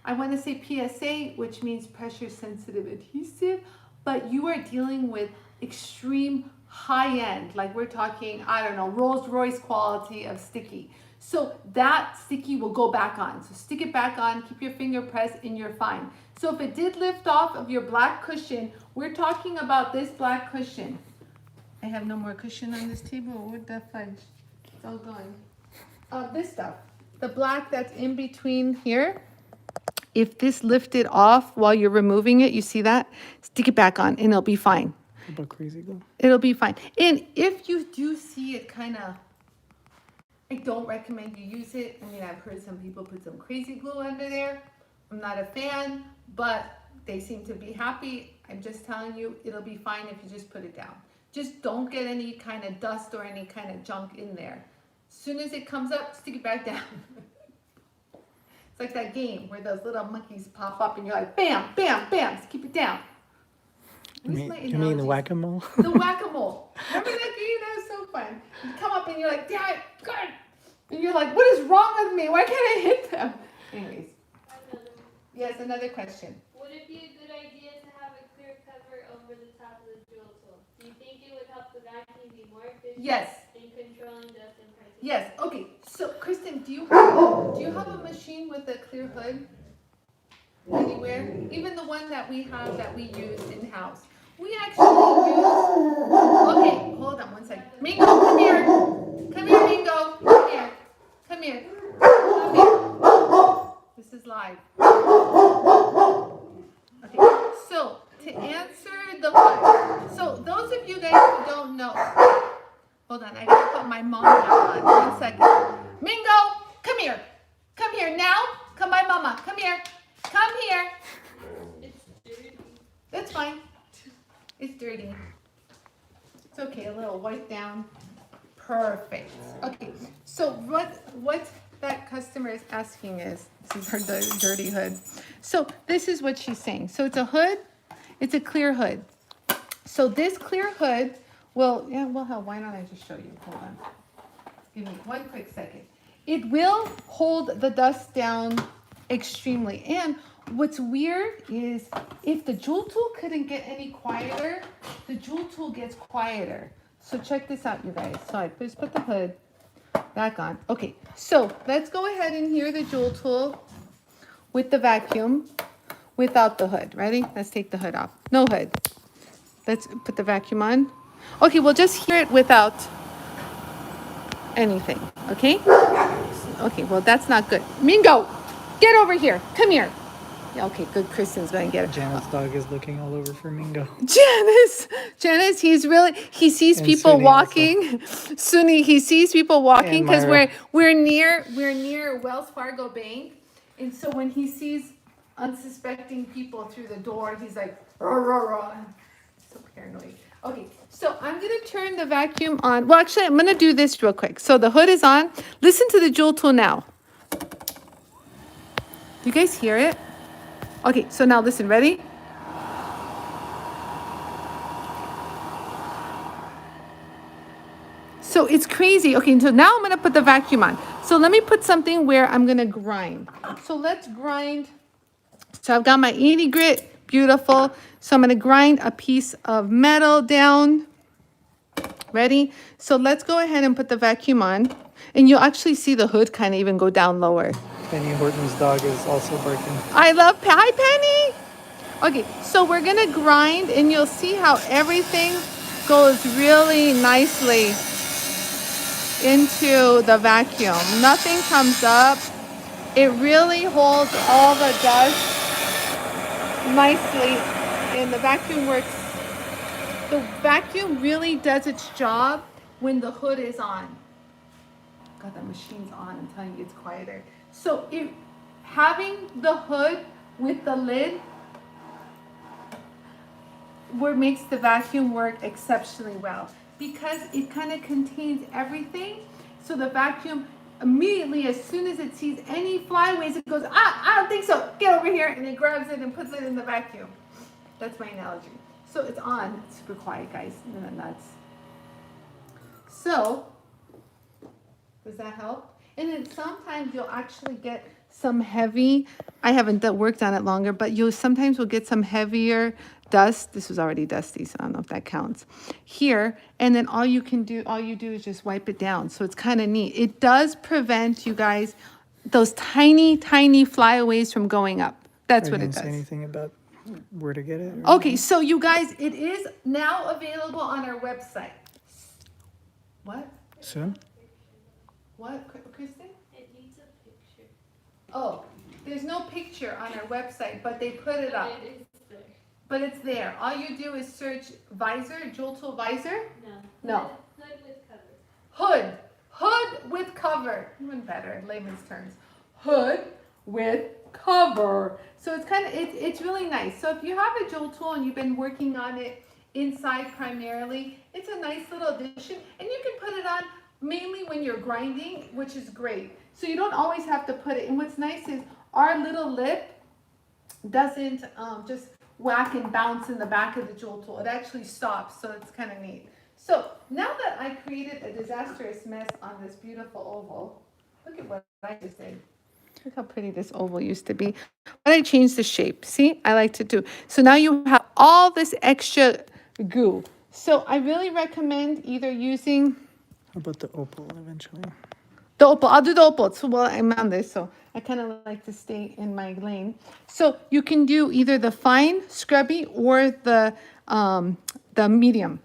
I want to say PSA, which means pressure sensitive adhesive, but you are dealing with extreme high-end, like we're talking, I don't know, Rolls-Royce quality of sticky. So that sticky will go back on. So stick it back on, keep your finger pressed, and you're fine. So if it did lift off of your black cushion, we're talking about this black cushion. I have no more cushion on this table. What the fudge? It's all gone. This stuff, the black that's in between here. If this lifted off while you're removing it, you see that? Stick it back on and it'll be fine. What about crazy glue? It'll be fine. And if you do see it kind of, I don't recommend you use it. I mean, I've heard some people put some crazy glue under there. I'm not a fan, but they seem to be happy. I'm just telling you, it'll be fine if you just put it down. Just don't get any kind of dust or any kind of junk in there. As soon as it comes up, stick it back down. It's like that game where those little monkeys pop up and you're like, bam, bam, bam, just keep it down. You mean, My you mean the analogies. whack-a-mole? The whack-a-mole. Remember that game? That was so fun. You come up and you're like, damn it, God. And you're like, what is wrong with me? Why can't I hit them? Anyways, Another. yes, another question. Would it be a good idea to have a clear cover over the top of the drill tool? Do you think it would help the vacuum be more efficient Yes. in controlling dust and particles? Yes. Okay. So, Kristen, do you have a machine with a clear hood anywhere? Even the one that we have that we use in house. We actually use. Okay, hold on one second. Mingo, come here. Come here, Mingo. Come here. Come here. Come here. This is live. Okay. So to answer the hood. So those of you guys who don't know. Hold on, I gotta put my mom down on. 1 second. Mingo, come here. Come here now. Come by mama. Come here. Come here. It's dirty. That's fine. It's dirty. It's okay, a little wipe down. Perfect. Okay, so what that customer is asking is, this is her dirty hood. So this is what she's saying. So it's a hood, it's a clear hood. So this clear hood will, why don't I just show you? Hold on. Give me 1 quick second. It will hold the dust down extremely. And what's weird is if the JOOLTOOL couldn't get any quieter, the JOOLTOOL gets quieter. So check this out, you guys. So I just put the hood back on. Okay, so let's go ahead and hear the JOOLTOOL with the vacuum without the hood. Ready? Let's take the hood off. No hood. Let's put the vacuum on. Okay, we'll just hear it without anything. Okay? Okay, well, that's not good. Mingo, get over here. Come here. Yeah, okay, good. Kristen's going to get it. Janet's dog is looking all over for Mingo. Janice, he sees And people Suni walking. Suni, he sees people walking And because Myra. we're near Wells Fargo Bank. And so when he sees unsuspecting people through the door, he's like, rah, rah, rah. So paranoid. Okay, so I'm gonna turn the vacuum on. Well, actually, I'm gonna do this real quick. So the hood is on. Listen to the JOOLTOOL now. Do you guys hear it? Okay, so now listen, ready? So it's crazy. Okay, so now I'm gonna put the vacuum on. So let me put something where I'm gonna grind. So let's grind. So I've got my 80 grit, beautiful. So I'm gonna grind a piece of metal down. Ready? So let's go ahead and put the vacuum on. And you'll actually see the hood kind of even go down lower. Penny Horton's dog is also barking. I love, hi Penny. Okay, so we're gonna grind and you'll see how everything goes really nicely into the vacuum. Nothing comes up. It really holds all the dust nicely and the vacuum works The vacuum really does its job when the hood is on. God, the machine's on. I'm telling you, it's quieter. So having the hood with the lid makes the vacuum work exceptionally well because it kind of contains everything. So the vacuum immediately, as soon as it sees any flyaways, it goes, I don't think so. Get over here, and it grabs it and puts it in the vacuum. That's my analogy. So it's on. It's super quiet, guys. No nuts. So does that help? And then sometimes you'll actually get some heavy, I haven't worked on it longer, but you'll sometimes will get some heavier dust. This was already dusty, so I don't know if that counts. Here, and then all you do is just wipe it down. So it's kind of neat. It does prevent, you guys, those tiny, tiny flyaways from going up. That's Are what you it gonna say does. anything about where to get it? Or Okay, so you guys, it is now available on our website. What? soon? What, Kristen? It needs a picture. Oh, there's no picture on our website, but they put it up. It is there. But it's there. All you do is search visor, JOOLTOOL visor. No. No. Hood with cover. Hood. Hood with cover. Even better in layman's terms. Hood with cover. So it's kind of, it's really nice. So if you have a JOOLTOOL and you've been working on it inside primarily, it's a nice little addition. And you can put it on mainly when you're grinding, which is great. So you don't always have to put it. And what's nice is our little lip doesn't just whack and bounce in the back of the JOOLTOOL. It actually stops, so it's kind of neat. So now that I created a disastrous mess on this beautiful oval, look at what I just did. Look how pretty this oval used to be. But I changed the shape. See, I like to do. So now you have all this extra goo. So I really recommend either using How about the opal eventually? the opal. I'll do the opal. So well, I'm on this, so I kind of like to stay in my lane. So you can do either the fine scrubby or the medium.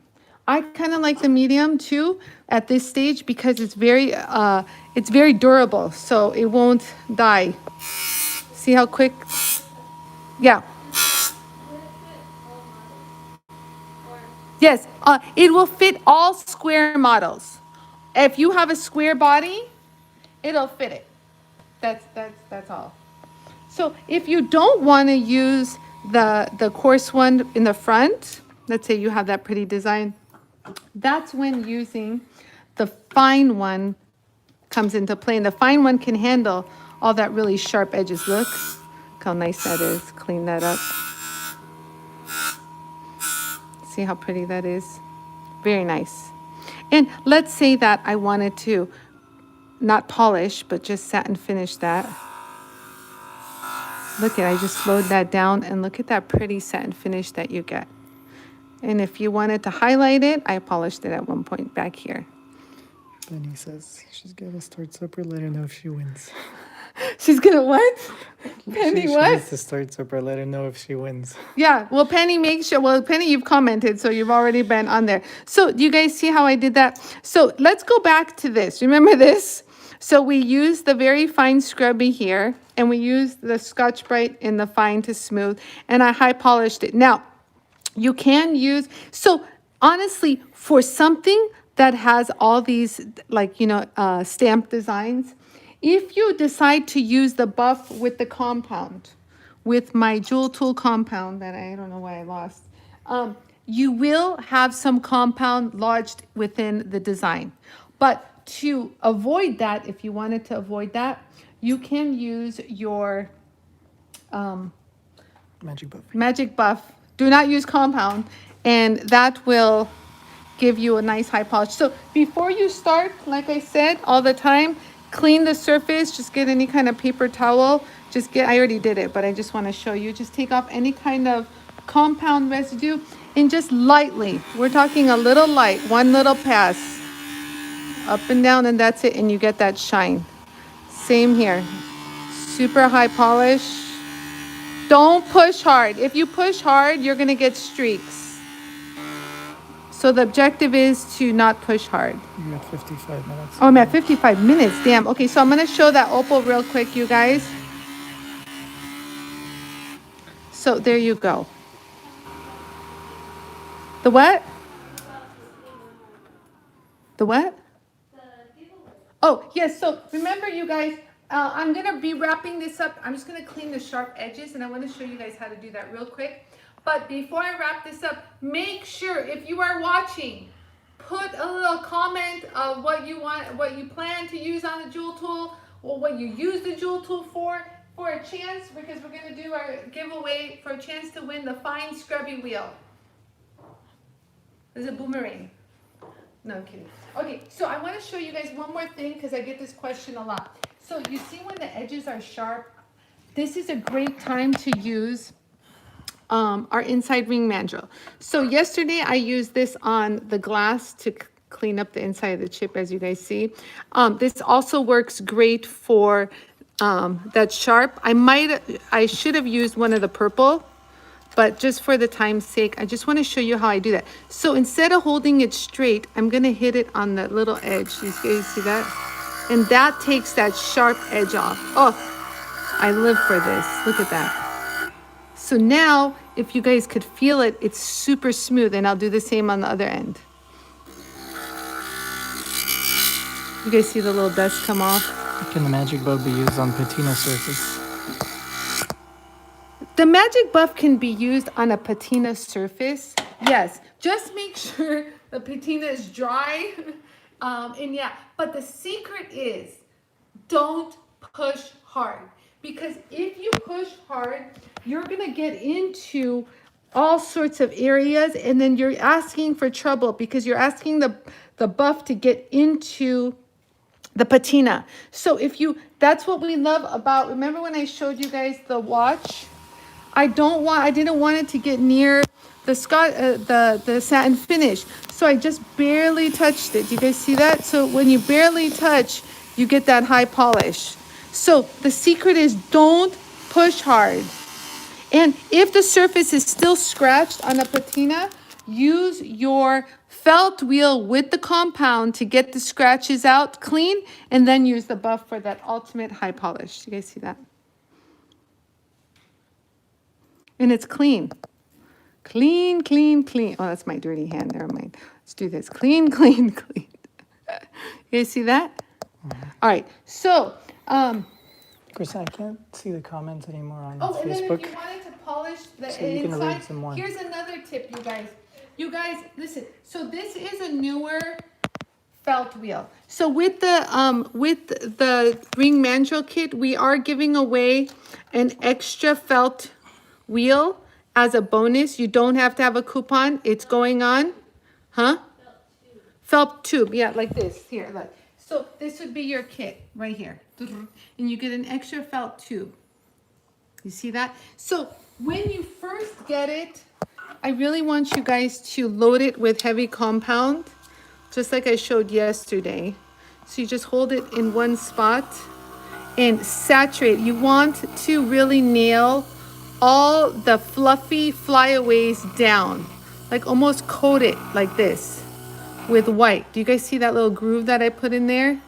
I kind of like the medium too at this stage because it's very durable, so it won't die. See how quick? Yeah. Would it fit all models? Or Yes. It will fit all square models. If you have a square body, it'll fit it. That's all. So if you don't want to use the coarse one in the front, let's say you have that pretty design, that's when using the fine one comes into play. And the fine one can handle all that really sharp edges. Look how nice that is. Clean that up. See how pretty that is? Very nice. And let's say that I wanted to not polish, but just satin finish that. Look at, I just slowed that down and look at that pretty satin finish that you get. And if you wanted to highlight it, I polished it at one point back here. Benny says she's gonna start supper. Let her know if she wins. She's gonna what? Penny she what? needs to start supper. Let her know if she wins. Yeah, well, Penny, make sure, well, Penny, you've commented, so you've already been on there. So do you guys see how I did that? So let's go back to this. Remember this? So we used the very fine scrubby here, and we used the Scotch-Brite in the fine to smooth, and I high polished it. Now, you can use, so honestly, for something that has all these, like, stamp designs, if you decide to use the buff with the compound, with my JOOLTOOL compound that I don't know why I lost, you will have some compound lodged within the design. But to avoid that, if you wanted to avoid that, you can use your Magic buff. magic buff. Do not use compound, and that will give you a nice high polish. So before you start, like I said all the time, clean the surface. Just get any kind of paper towel. I already did it, but I just want to show you. Just take off any kind of compound residue and just lightly, we're talking a little light, one little pass, up and down, and that's it, and you get that shine. Same here. Super high polish. Don't push hard. If you push hard, you're going to get streaks. So the objective is to not push hard. You're at 55 minutes. Oh, I'm at 55 minutes. Damn. Okay, so I'm going to show that opal real quick, you guys. So there you go. The what? The what? The giveaway. Oh, yes, so remember you guys, I'm gonna be wrapping this up. I'm just gonna clean the sharp edges and I wanna show you guys how to do that real quick. But before I wrap this up, make sure if you are watching, put a little comment of what you want, what you plan to use on the Jool tool, or what you use the Jool tool for a chance, because we're gonna do our giveaway for a chance to win the fine scrubby wheel. There's a boomerang. No, I'm kidding. Okay, so I want to show you guys one more thing because I get this question a lot. So you see when the edges are sharp, this is a great time to use our inside ring mandrel. So yesterday I used this on the glass to clean up the inside of the chip, as you guys see. This also works great for that sharp. I should have used one of the purple, but just for the time's sake, I just want to show you how I do that. So instead of holding it straight, I'm going to hit it on that little edge. You guys see that? And that takes that sharp edge off. Oh, I live for this. Look at that. So now, if you guys could feel it, it's super smooth. And I'll do the same on the other end. You guys see the little dust come off? Can the magic bulb be used on patina surface? The magic buff can be used on a patina surface. Yes, just make sure the patina is dry. And yeah, but the secret is don't push hard, because if you push hard, you're gonna get into all sorts of areas and then you're asking for trouble because you're asking the buff to get into the patina. So that's what we love about, remember when I showed you guys the watch? I didn't want it to get near the satin finish. So I just barely touched it. Do you guys see that? So when you barely touch, you get that high polish. So the secret is don't push hard. And if the surface is still scratched on a patina, use your felt wheel with the compound to get the scratches out clean, and then use the buff for that ultimate high polish. Do you guys see that? And it's clean. Clean, clean, clean. Oh, that's my dirty hand. Never mind. Let's do this. Clean, clean, clean. You guys see that? Mm-hmm. All right. So, Chris, I can't see the comments anymore on and then Facebook. if you wanted to polish the So you can inside, read some more. here's another tip, you guys. You guys, listen. So this is a newer felt wheel. So with the ring mandrel kit, we are giving away an extra felt wheel as a bonus. You don't have to have a coupon. It's going on. Huh? Felt tube. Yeah, like this. Here, look. So this would be your kit right here. And you get an extra felt tube. You see that? So when you first get it, I really want you guys to load it with heavy compound, just like I showed yesterday. So you just hold it in one spot and saturate. You want to really nail all the fluffy flyaways down, like almost coat it like this with white. Do you guys see that little groove that I put in there?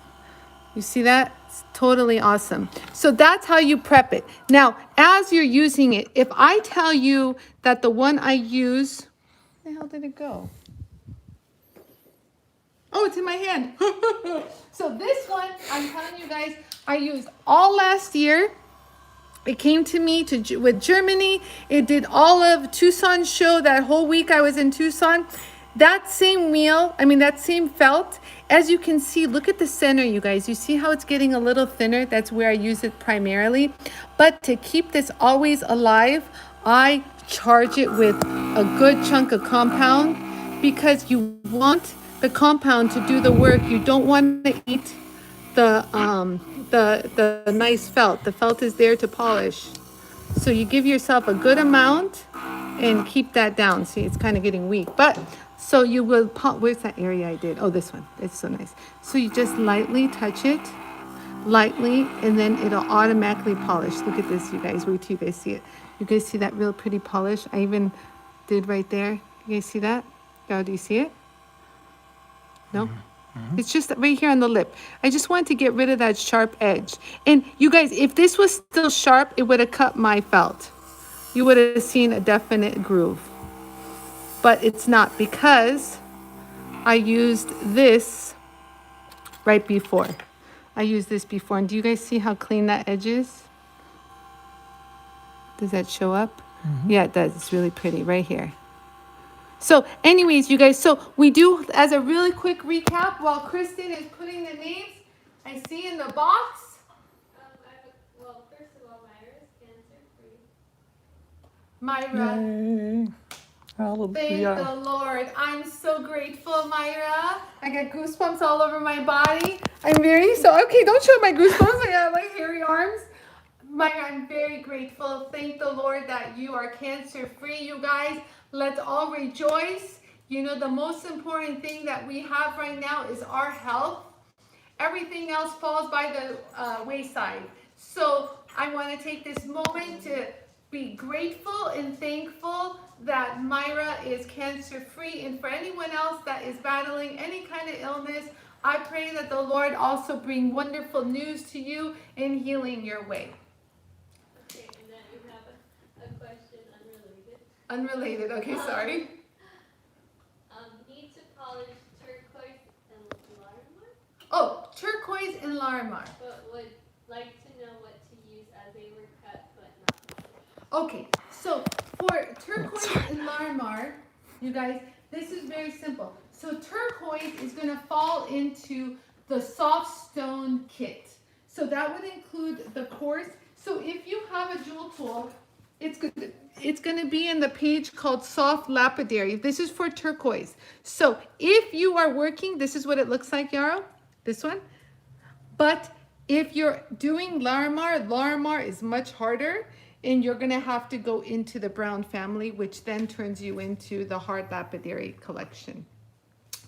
You see that? It's totally awesome. So that's how you prep it. Now, as you're using it, if I tell you that the one I use, where the hell did it go? Oh, it's in my hand. So this one, I'm telling you guys, I used all last year. It came to me with Germany. It did all of Tucson show. That whole week I was in Tucson. That same wheel, that same felt, as you can see, look at the center, you guys. You see how it's getting a little thinner? That's where I use it primarily. But to keep this always alive, I charge it with a good chunk of compound because you want the compound to do the work. You don't want to eat the nice felt. The felt is there to polish. So you give yourself a good amount and keep that down. See, it's kind of getting weak. But so you will, where's that area I did? Oh, this one. It's so nice. So you just lightly touch it, lightly, and then it'll automatically polish. Look at this, you guys. Wait till you guys see it. You guys see that real pretty polish I even did right there? You guys see that? Oh, do you see it? No? Mm-hmm. It's just right here on the lip. I just wanted to get rid of that sharp edge. And you guys, if this was still sharp, it would have cut my felt. You would have seen a definite groove. But it's not because I used this right before. I used this before. And do you guys see how clean that edge is? Does that show up? Yeah, it does. It's really pretty right here. So anyways, you guys, so we do, as a really quick recap, while Kristen is putting the names, I see in the box. Well, first of all, Myra is cancer free. Myra. Yay. Thank Hallelujah. the Lord. I'm so grateful, Myra. I got goosebumps all over my body. I'm very, so, okay, don't show my goosebumps. I got like hairy arms. Myra, I'm very grateful. Thank the Lord that you are cancer free, you guys. Let's all rejoice. You know, the most important thing that we have right now is our health. Everything else falls by the wayside. So I want to take this moment to be grateful and thankful that Myra is cancer free. And for anyone else that is battling any kind of illness, I pray that the Lord also bring wonderful news to you and healing your way. Okay, and then we have a question unrelated. Unrelated, okay, sorry. Need to polish turquoise and Larimar, Oh, turquoise and Larimar. but would like to know what to use as they were cut but not. Okay, so for turquoise and Larimar, you guys, this is very simple. So turquoise is going to fall into the soft stone kit. So that would include the course. So if you have a jewel tool, it's going to be in the page called soft lapidary. This is for turquoise. So if you are working, this is what it looks like, Yarrow, this one. But if you're doing Larimar, Larimar is much harder, and you're going to have to go into the brown family, which then turns you into the hard lapidary collection.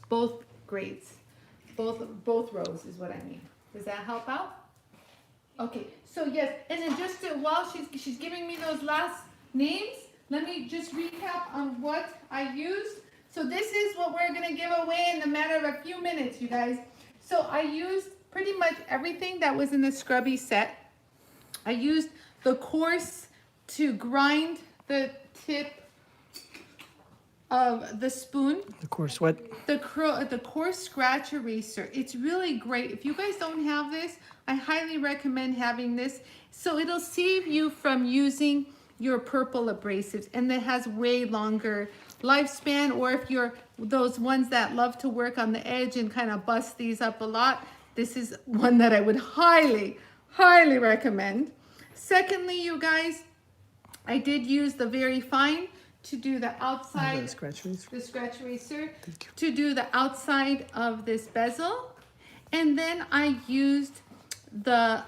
Both grades, both rows is what I mean. Does that help out? Okay, so yes, and then just to, while she's giving me those last names, let me just recap on what I used. So this is what we're going to give away in a matter of a few minutes, you guys. So I used pretty much everything that was in the scrubby set. I used the coarse to grind the tip of the spoon. The course what? The coarse scratch eraser. It's really great. If you guys don't have this, I highly recommend having this. So it'll save you from using your purple abrasives, and that has way longer lifespan. Or if you're those ones that love to work on the edge and kind of bust these up a lot, this is one that I would highly, highly recommend. Secondly, you guys, I did use the very fine to do the outside, The scratch eraser. the scratch eraser, to do the outside of this bezel. And then I used the,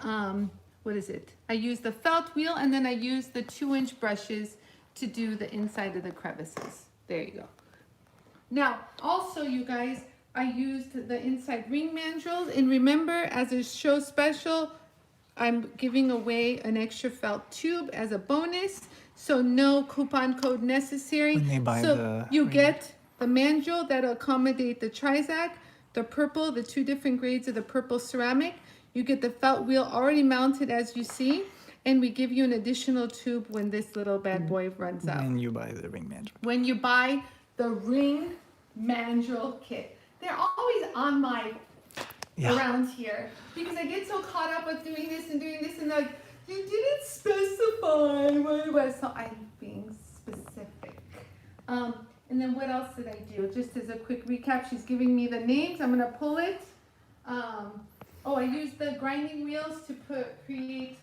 what is it? I used the felt wheel, and then I used the 2-inch brushes to do the inside of the crevices. There you go. Now, also, you guys, I used the inside ring mandrels. And remember, as a show special, I'm giving away an extra felt tube as a bonus. So no coupon code necessary. When they buy so the you ring. get the mandrel that'll accommodate the Trizac, the purple, the 2 different grades of the purple ceramic. You get the felt wheel already mounted as you see. And we give you an additional tube when this little bad boy runs out. When you buy the ring mandrel. When you buy the ring mandrel kit. They're always on my around here because I get so caught up with doing this and like, you didn't specify what it was. So I'm being specific. And then what else did I do? Just as a quick recap, she's giving me the names. I'm gonna pull it. I used the grinding wheels to create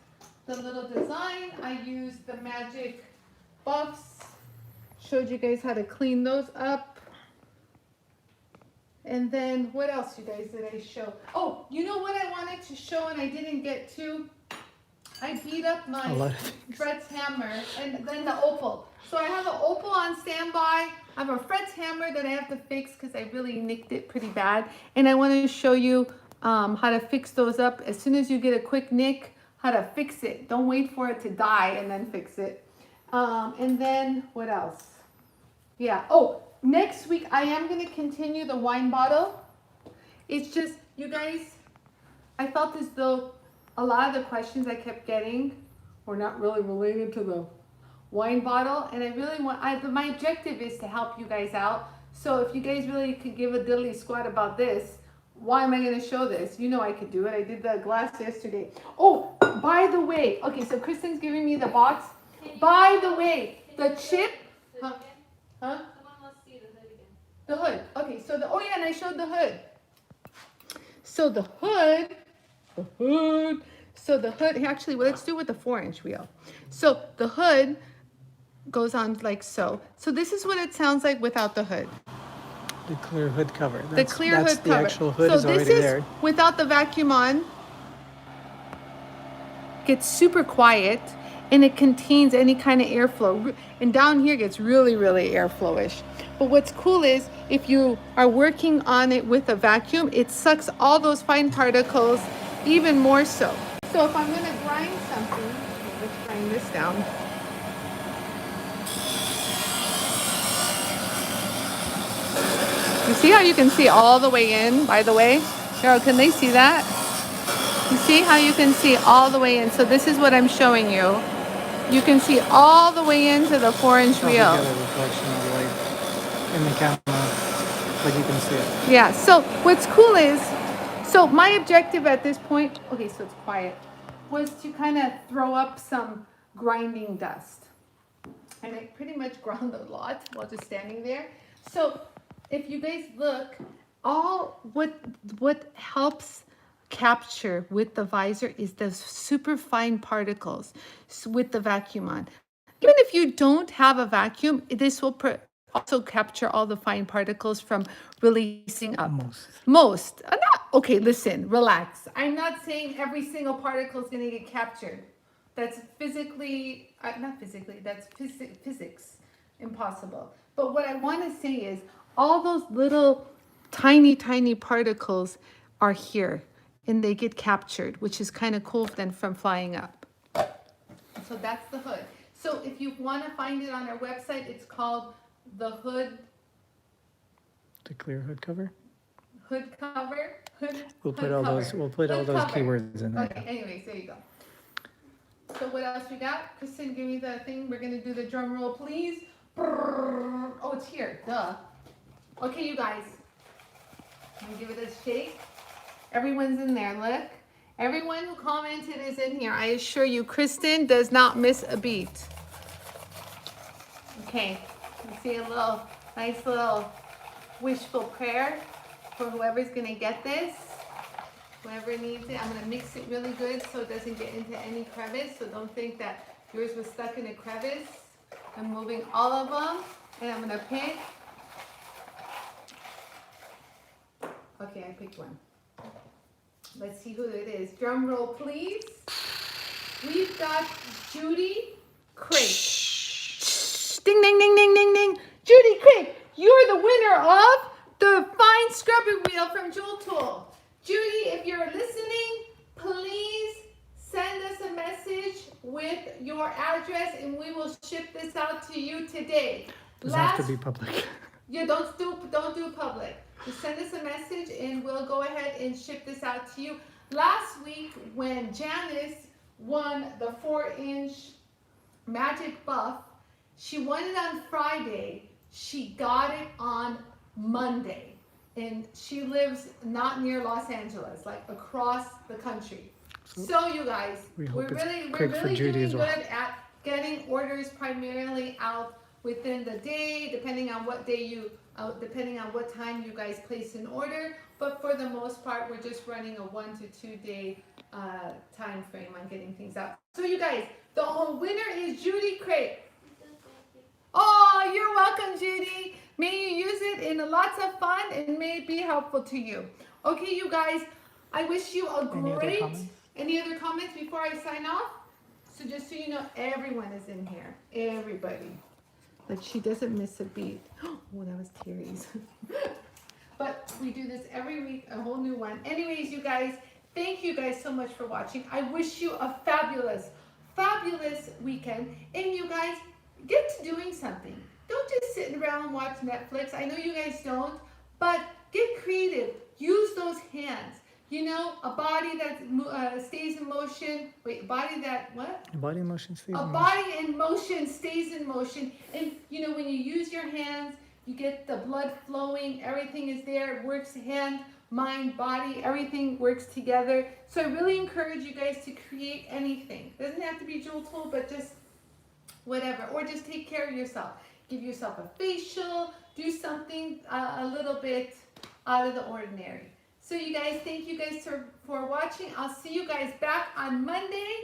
the little design. I used the magic buffs. Showed you guys how to clean those up. And then what else, you guys, did I show? Oh, you know what I wanted to show and I didn't get to? I beat up my Fret's hammer and then the opal. So I have an opal on standby. I have a Fret's hammer that I have to fix because I really nicked it pretty bad. And I want to show you how to fix those up. As soon as you get a quick nick, how to fix it. Don't wait for it to die and then fix it. And then what else? Yeah. Oh, next week I am going to continue the wine bottle. It's just, you guys, I felt as though a lot of the questions I kept getting were not really related to the wine bottle. And I really want, my objective is to help you guys out. So if you guys really could give a diddly squat about this, Why am I going to show this? You know I could do it. I did the glass yesterday. Oh, by the way. Okay, so Kristen's giving me the box. By the way, the chip. Huh? Huh? Someone wants to see the hood again. The hood. Okay, so oh yeah, and I showed the hood. So the hood. So the hood, actually, well, let's do it with the 4-inch wheel. So the hood goes on like so. So this is what it sounds like without the hood. The clear hood cover. The clear hood the cover. actual hood so is already this is there. without the vacuum on. Gets super quiet, and it contains any kind of airflow. And down here gets really, really airflowish. But what's cool is if you are working on it with a vacuum, it sucks all those fine particles even more so. So if I'm gonna grind something, let's grind this down. You see how you can see all the way in, by the way? Carol, can they see that? You see how you can see all the way in? So this is what I'm showing you. You can see all the way into the 4-inch Probably wheel. get a reflection of light in the camera, but you can see it. Yeah, so what's cool is, so my objective at this point, okay, so it's quiet, was to kind of throw up some grinding dust. And I pretty much ground a lot while just standing there. So if you guys look, all what helps capture with the visor is the super fine particles with the vacuum on. Even if you don't have a vacuum, this will also capture all the fine particles from releasing up. Most. Okay, listen, relax. I'm not saying every single particle is going to get captured. That's physically, not physically, that's physics, impossible. But what I want to say is all those little tiny, tiny particles are here and they get captured, which is kind of cool then from flying up. So that's the hood. So if you want to find it on our website, it's called the hood. The clear hood cover. Hood cover. We'll put all those keywords in there. Okay. Anyways, there you go. So what else we got? Kristen, give me the thing. We're gonna do the drum roll, please. Oh, it's here. Duh. Okay, you guys. Let me give it a shake. Everyone's in there. Look. Everyone who commented is in here. I assure you, Kristen does not miss a beat. Okay. You see a nice little wishful prayer for whoever's gonna get this. Whoever needs it, I'm gonna mix it really good so it doesn't get into any crevice. So don't think that yours was stuck in a crevice. I'm moving all of them, and I'm gonna pick. Okay, I picked one. Let's see who it is. Drum roll, please. We've got Judy Craig. Ding, ding, ding, ding, ding, ding. Judy Craig, you're the winner of the fine scrubber wheel from JOOLTOOL. Judy, if you're listening, please send us a message with your address and we will ship this out to you today. Doesn't have to be public. Yeah, don't do public. Just send us a message and we'll go ahead and ship this out to you. Last week when Janice won the 4-inch Magic Buff, she won it on Friday. She got it on Monday. And she lives not near Los Angeles, like across the country. So you guys, we're really doing good at getting orders primarily out within the day, depending on what time you guys place an order. But for the most part, we're just running a 1 to 2 day time frame on getting things out. So you guys, the winner is Judy Craig. Oh, you're welcome, Judy. May you use it in lots of fun and may it be helpful to you. Okay, you guys, I wish you a great... Any other comments before I sign off? So just so you know, everyone is in here. Everybody. Like she doesn't miss a beat. Oh, that was Terry's. But we do this every week, a whole new one. Anyways, you guys, thank you guys so much for watching. I wish you a fabulous, fabulous weekend. And you guys, get to doing something. Don't just sit around and watch Netflix. I know you guys don't, but get creative. Use those hands. You know, a body that stays in motion. Wait, a body that, what? A body in motion stays in motion. A body in motion stays in motion. And, you know, when you use your hands, You get the blood flowing, everything is there, it works hand, mind, body, everything works together. So I really encourage you guys to create anything. It doesn't have to be JOOLTOOL, but just whatever, or just take care of yourself. Give yourself a facial, do something a little bit out of the ordinary. So you guys, thank you guys for watching. I'll see you guys back on Monday.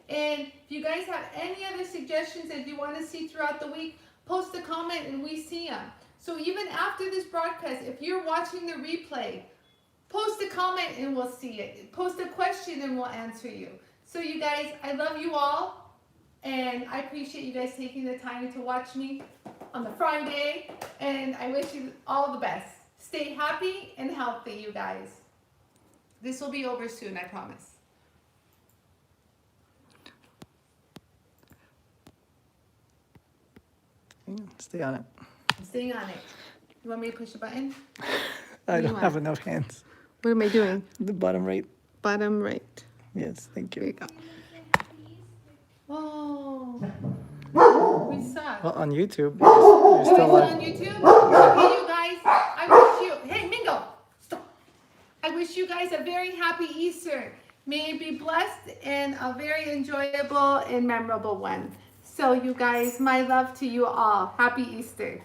And if you guys have any other suggestions that you want to see throughout the week, post a comment and we see them. So even after this broadcast, if you're watching the replay, post a comment and we'll see it. Post a question and we'll answer you. So you guys, I love you all. And I appreciate you guys taking the time to watch me on the Friday. And I wish you all the best. Stay happy and healthy, you guys. This will be over soon, I promise. Stay on it. I'm staying on it. You want me to push a button? I do you don't have enough hands. What am I doing? The bottom right. Bottom right. Yes, thank Here you you. go. Oh, we suck. Well, on YouTube, you're Oh, still is it on on. YouTube? Okay, you guys, I wish you, hey, Mingo, stop. I wish you guys a very happy Easter. May it be blessed and a very enjoyable and memorable one. So you guys, my love to you all. Happy Easter.